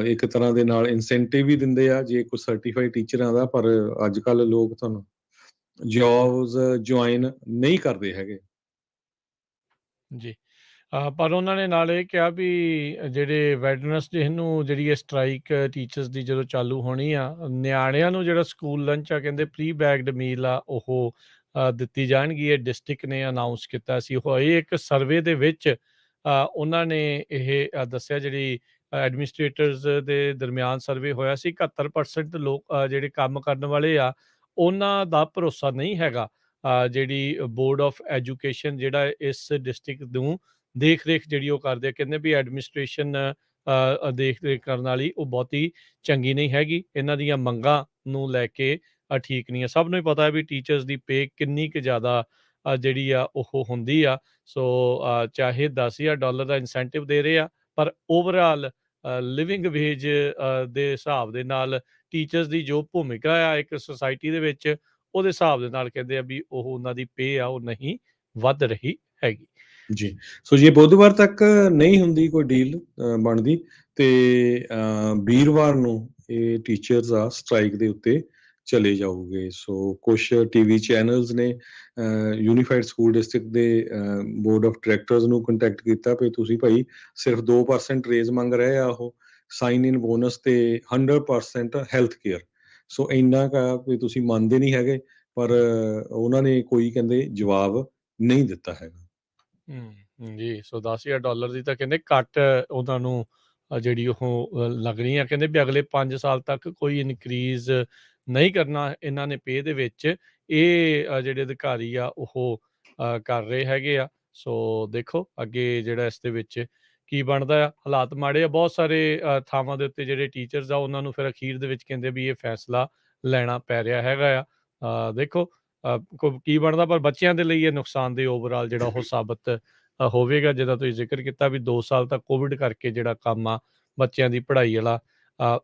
ਇੱਕ ਤਰ੍ਹਾਂ ਦੇ ਨਾਲ ਇਨਸੈਂਟਿਵ ਵੀ ਦਿੰਦੇ ਆ ਜੇ ਕੋਈ ਸਰਟੀਫਾਈਡ ਟੀਚਰਾਂ ਦਾ, ਪਰ ਅੱਜ ਕੱਲ੍ਹ ਲੋਕ ਤੁਹਾਨੂੰ ਜੋਬਸ ਜੁਆਇਨ ਨਹੀਂ ਕਰਦੇ ਹੈਗੇ। ਜੀ। ਪਰ ਉਹਨਾਂ ਨੇ ਨਾਲ ਇਹ ਕਿਹਾ ਵੀ ਜਿਹੜੇ ਵੈਡਨਸਡੇ ਨੂੰ ਜਿਹੜੀ ਇਹ ਸਟ੍ਰਾਈਕ ਟੀਚਰਸ ਦੀ ਜਦੋਂ ਚਾਲੂ ਹੋਣੀ ਆ, ਨਿਆਣਿਆਂ ਨੂੰ ਜਿਹੜਾ ਸਕੂਲ ਲੰਚ ਆ ਕਹਿੰਦੇ ਪ੍ਰੀ ਬੈਗਡ ਮੀਲ ਆ ਉਹ ਦਿੱਤੀ ਜਾਣਗੀ। ਇਹ ਡਿਸਟ੍ਰਿਕਟ ਨੇ ਅਨਾਊਂਸ ਕੀਤਾ ਸੀ। ਹੋਏ ਇੱਕ ਸਰਵੇ ਦੇ ਵਿੱਚ ਉਹਨਾਂ ਨੇ ਇਹ ਦੱਸਿਆ, ਜਿਹੜੀ ਐਡਮਿਨਿਸਟ੍ਰੇਟਰਸ ਦੇ ਦਰਮਿਆਨ ਸਰਵੇ ਹੋਇਆ ਸੀ, 71% ਲੋਕ ਜਿਹੜੇ ਕੰਮ ਕਰਨ ਵਾਲੇ ਆ ਉਹਨਾਂ ਦਾ ਭਰੋਸਾ ਨਹੀਂ ਹੈਗਾ ਜਿਹੜੀ ਬੋਰਡ ਆਫ ਐਜੂਕੇਸ਼ਨ ਜਿਹੜਾ ਇਸ ਡਿਸਟ੍ਰਿਕਟ ਨੂੰ ਦੇਖ ਰੇਖ ਜਿਹੜੀ ਉਹ ਕਰਦੇ ਆ। ਕਹਿੰਦੇ ਵੀ ਐਡਮਿਨਿਸਟ੍ਰੇਸ਼ਨ ਦੇਖ ਰੇਖ ਕਰਨ ਵਾਲੀ ਉਹ ਬਹੁਤੀ ਚੰਗੀ ਨਹੀਂ ਹੈਗੀ, ਇਹਨਾਂ ਦੀਆਂ ਮੰਗਾਂ ਨੂੰ ਲੈ ਕੇ ਠੀਕ ਨਹੀਂ ਆ। ਸਭ ਨੂੰ ਹੀ ਪਤਾ ਹੈ ਵੀ ਟੀਚਰਸ ਦੀ ਪੇ ਕਿੰਨੀ ਕੁ ਜ਼ਿਆਦਾ ਜਿਹੜੀ ਆ ਉਹ ਹੁੰਦੀ ਆ। ਸੋ ਚਾਹੇ $10,000 ਦਾ ਇਨਸੈਂਟਿਵ ਦੇ ਰਹੇ ਆ, ਪਰ ਓਵਰਆਲ ਲਿਵਿੰਗ ਵੇਜ ਦੇ ਹਿਸਾਬ ਦੇ ਨਾਲ ਟੀਚਰਸ ਦੀ ਜੋ ਭੂਮਿਕਾ ਆ ਇੱਕ ਸੁਸਾਇਟੀ ਦੇ ਵਿੱਚ, ਉਹਦੇ ਹਿਸਾਬ ਦੇ ਨਾਲ ਕਹਿੰਦੇ ਆ ਵੀ ਉਹ ਉਹਨਾਂ ਦੀ ਪੇ ਆ ਉਹ ਨਹੀਂ ਵੱਧ ਰਹੀ ਹੈਗੀ। ਜੀ, ਸੋ ਜੇ ਬੁੱਧਵਾਰ ਤੱਕ ਨਹੀਂ ਹੁੰਦੀ ਕੋਈ ਡੀਲ ਬਣਦੀ ਤੇ ਵੀਰਵਾਰ ਨੂੰ ਇਹ ਟੀਚਰਸ ਆ ਸਟ੍ਰਾਈਕ ਦੇ ਉੱਤੇ ਚਲੇ ਜਾਊਗੇ। ਸੋ ਕੁਛ ਟੀਵੀ ਚੈਨਲਸ ਨੇ ਯੂਨੀਫਾਈਡ ਸਕੂਲ ਡਿਸਟ੍ਰਿਕਟ ਦੇ ਬੋਰਡ ਆਫ ਡਾਇਰੈਕਟਰਸ ਨੂੰ ਕੰਟੈਕਟ ਕੀਤਾ ਵੀ ਤੁਸੀਂ ਭਾਈ ਸਿਰਫ 2% ਰੇਜ਼ ਮੰਗ ਰਹੇ ਆ, ਉਹ ਸਾਈਨ ਇਨ ਬੋਨਸ ਤੇ 100% ਹੈਲਥ ਕੇਅਰ। ਸੋ ਇੰਨਾ ਕਾ ਵੀ ਤੁਸੀਂ ਮੰਨਦੇ ਨਹੀਂ ਹੈਗੇ, ਪਰ ਉਹਨਾਂ ਨੇ ਕੋਈ ਕਹਿੰਦੇ ਜਵਾਬ ਨਹੀਂ ਦਿੱਤਾ ਹੈਗਾ। ਜੀ। ਸੋ $10,000 ਦੀ ਤਾਂ ਕਹਿੰਦੇ ਘੱਟ ਉਹਨਾਂ ਨੂੰ ਜਿਹੜੀ ਉਹ ਲੱਗਣੀ ਆ। ਕਹਿੰਦੇ ਵੀ ਅਗਲੇ 5 ਸਾਲ ਤੱਕ ਕੋਈ ਇਨਕਰੀਜ਼ ਨਹੀਂ ਕਰਨਾ ਇਹਨਾਂ ਨੇ ਪੇ ਦੇ ਵਿੱਚ। ਇਹ ਜਿਹੜੇ ਅਧਿਕਾਰੀ ਆ ਉਹ ਕਰ ਰਹੇ ਹੈਗੇ ਆ। ਸੋ ਦੇਖੋ ਅੱਗੇ ਜਿਹੜਾ ਇਸ ਦੇ ਵਿੱਚ ਕੀ ਬਣਦਾ ਆ। ਹਾਲਾਤ ਮਾੜੇ ਆ ਬਹੁਤ ਸਾਰੇ ਥਾਵਾਂ ਦੇ ਉੱਤੇ। ਜਿਹੜੇ ਟੀਚਰਸ ਆ ਉਹਨਾਂ ਨੂੰ ਫਿਰ ਅਖੀਰ ਦੇ ਵਿੱਚ ਕਹਿੰਦੇ ਵੀ ਇਹ ਫੈਸਲਾ ਲੈਣਾ ਪੈ ਰਿਹਾ ਹੈਗਾ ਆ। ਦੇਖੋ ਕੀ ਬਣਦਾ, ਪਰ ਬੱਚਿਆਂ ਦੇ ਲਈ ਇਹ ਨੁਕਸਾਨਦੇਹ ਓਵਰਆਲ ਜਿਹੜਾ ਉਹ ਸਾਬਤ ਹੋਵੇਗਾ। ਜਿੱਦਾਂ ਤੁਸੀਂ ਜ਼ਿਕਰ ਕੀਤਾ ਵੀ 2 ਸਾਲ ਤੱਕ ਕੋਵਿਡ ਕਰਕੇ ਜਿਹੜਾ ਕੰਮ ਆ ਬੱਚਿਆਂ ਦੀ ਪੜ੍ਹਾਈ ਵਾਲਾ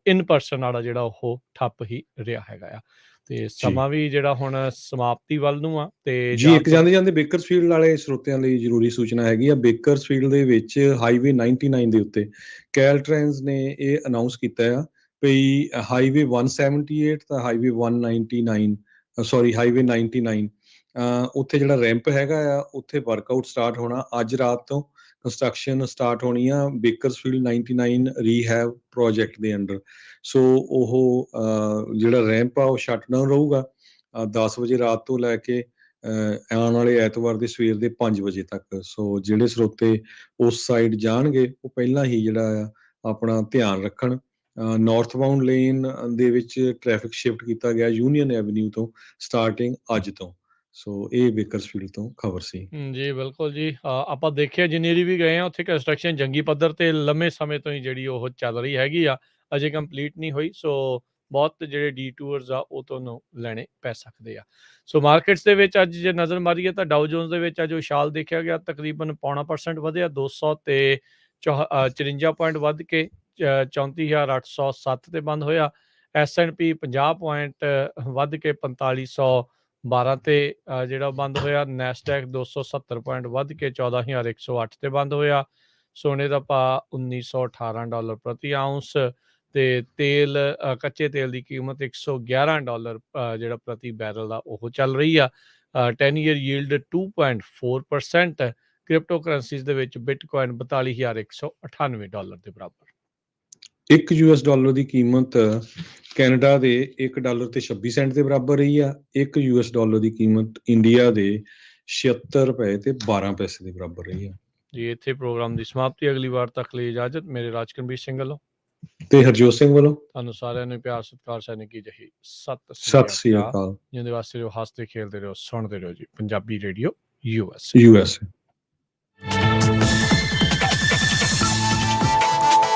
ਇਨ ਪਰਸਨ ਵਾਲਾ ਜਿਹੜਾ ਉਹ ਠੱਪ ਹੀ ਰਿਹਾ ਹੈਗਾ ਆ। ਤੇ ਸਮਾਂ ਵੀ ਜਿਹੜਾ ਹੁਣ ਸਮਾਪਤੀ ਵੱਲ ਨੂੰ ਆ ਤੇ ਜੀ, ਇੱਕ ਜਾਂਦੇ ਬੇਕਰਸਫੀਲਡ ਵਾਲੇ ਸਰੋਤਿਆਂ ਲਈ ਜ਼ਰੂਰੀ ਸੂਚਨਾ ਹੈਗੀ ਆ। ਬੇਕਰਸਫੀਲਡ ਦੇ ਵਿੱਚ ਹਾਈਵੇ 99 ਦੇ ਉੱਤੇ ਕੈਲਟ੍ਰਾਂਸ ਨੇ ਇਹ ਅਨਾਉਂਸ ਕੀਤਾ ਆ ਵੀ ਹਾਈਵੇ 178 ਤਾਂ ਹਾਈਵੇ 199 ਹਾਈਵੇ 99 ਉੱਥੇ ਜਿਹੜਾ ਰੈਂਪ ਹੈਗਾ ਆ ਉੱਥੇ ਵਰਕਆਊਟ ਸਟਾਰਟ ਹੋਣਾ ਅੱਜ ਰਾਤ ਤੋਂ। ਕੰਸਟਰਕਸ਼ਨ ਸਟਾਰਟ ਹੋਣੀ ਆ ਬੇਕਰਸਫੀਲਡ 99 ਰੀਹੈਬ ਪ੍ਰੋਜੈਕਟ ਦੇ ਅੰਡਰ। ਸੋ ਉਹ ਜਿਹੜਾ ਰੈਂਪ ਆ ਉਹ ਸ਼ਟ ਡਾਊਨ ਰਹੂਗਾ 10 ਵਜੇ ਰਾਤ ਤੋਂ ਲੈ ਕੇ ਆਉਣ ਵਾਲੇ ਐਤਵਾਰ ਦੇ ਸਵੇਰ ਦੇ 5 ਵਜੇ ਤੱਕ। ਸੋ ਜਿਹੜੇ ਸਰੋਤੇ ਉਸ ਸਾਈਡ ਜਾਣਗੇ ਉਹ ਪਹਿਲਾਂ ਹੀ ਜਿਹੜਾ ਆ ਆਪਣਾ ਧਿਆਨ ਰੱਖਣ। ਨਾਰਥ ਬਾਉਂਡ ਲੇਨ ਦੇ ਵਿੱਚ ਟ੍ਰੈਫਿਕ ਸ਼ਿਫਟ ਕੀਤਾ ਗਿਆ ਯੂਨੀਅਨ ਐਵਨਿਊ ਤੋਂ ਸਟਾਰਟਿੰਗ ਅੱਜ ਤੋਂ। ਸੋ ਇਹ ਬੇਕਰਸਫੀਲਡ ਤੋਂ ਖਬਰ ਸੀ। ਜੀ ਬਿਲਕੁਲ ਜੀ। ਆਪਾਂ ਦੇਖਿਆ ਜਿੰਨੀ ਵੀ ਗਏ ਆ ਉੱਥੇ ਕੰਸਟਰਕਸ਼ਨ ਜੰਗੀ ਪੱਧਰ ਤੇ ਲੰਮੇ ਸਮੇਂ ਤੋਂ ਹੀ ਜਿਹੜੀ ਉਹ ਚੱਲ ਰਹੀ ਹੈਗੀ ਆ, ਅਜੇ ਕੰਪਲੀਟ ਨਹੀਂ ਹੋਈ। ਸੋ ਬਹੁਤ ਜਿਹੜੇ ਡੀਟੂਅਰਸ ਆ ਉਹ ਤੁਹਾਨੂੰ ਲੈਣੇ ਪੈ ਸਕਦੇ ਆ। ਸੋ ਮਾਰਕੀਟਸ ਦੇ ਵਿੱਚ ਅੱਜ ਜੇ ਨਜ਼ਰ ਮਾਰੀਏ ਤਾਂ ਡਾਊ ਜੋਨਸ ਦੇ ਵਿੱਚ ਅੱਜ ਉਛਾਲ ਦੇਖਿਆ ਗਿਆ, ਤਕਰੀਬਨ 0.25% ਵਧਿਆ 200 ਤੇ 54 ਪੁਆਇੰਟ ਵੱਧ ਕੇ 34,807 ਤੇ ਬੰਦ ਹੋਇਆ। S&P 50 ਪੁਆਇੰਟ ਵੱਧ ਕੇ 4512 ਤੇ ਜਿਹੜਾ ਬੰਦ ਹੋਇਆ। ਨੈਸਡੈਕ 270 ਪੁਆਇੰਟ ਵੱਧ ਕੇ 14,108 ਤੇ ਬੰਦ ਹੋਇਆ। ਸੋਨੇ ਦਾ ਭਾਅ $1,918 ਪ੍ਰਤੀ ਆਉਂਸ ਤੇ ਤੇਲ ਕੱਚੇ ਤੇਲ ਦੀ ਕੀਮਤ $111 ਜਿਹੜਾ ਪ੍ਰਤੀ ਬੈਰਲ ਦਾ ਉਹ ਚੱਲ ਰਹੀ ਆ। 10 ਈਅਰ ਯੀਲਡ 2.4%। ਕ੍ਰਿਪਟੋ ਕਰੰਸੀਜ਼ ਦੇ ਵਿੱਚ ਬਿਟਕੋਇਨ $42,198 ਦੇ ਬਰਾਬਰ। $1 ਦੀ ਕੀਮਤ ਕੈਨੇਡਾ ਦੇ $1.26 ਦੇ ਬਰਾਬਰ ਰਹੀ ਆ। $1 ਦੀ ਕੀਮਤ ਇੰਡੀਆ ਦੇ 76 ਰੁਪਏ ਤੇ 12 ਪੈਸੇ ਦੇ ਬਰਾਬਰ ਰਹੀ ਆ। ਜੀ ਇੱਥੇ ਪ੍ਰੋਗਰਾਮ ਦੀ ਸਮਾਪਤੀ। ਅਗਲੀ ਵਾਰ ਤੱਕ ਲਈ ਇਜਾਜ਼ਤ। ਮੇਰੇ ਰਾਜਕਰਮਬੀਰ ਸਿੰਘ ਵੱਲੋਂ ਤੇ ਹਰਜੋਤ ਸਿੰਘ ਵੱਲੋਂ ਤੁਹਾਨੂੰ ਸਾਰਿਆਂ ਨੂੰ ਪਿਆਰ ਸਤਿਕਾਰ ਸੈਨਿਕ ਕੀ ਜਹੀ ਸਤਿ ਸ੍ਰੀ ਅਕਾਲ। ਜਿਹਦੇ ਵਾਸਤੇ ਰਹੋ, ਹੱਸਦੇ ਖੇਲਦੇ ਰਹੋ, ਸੁਣਦੇ ਰਹੋ ਜੀ ਪੰਜਾਬੀ ਰੇਡੀਓ US।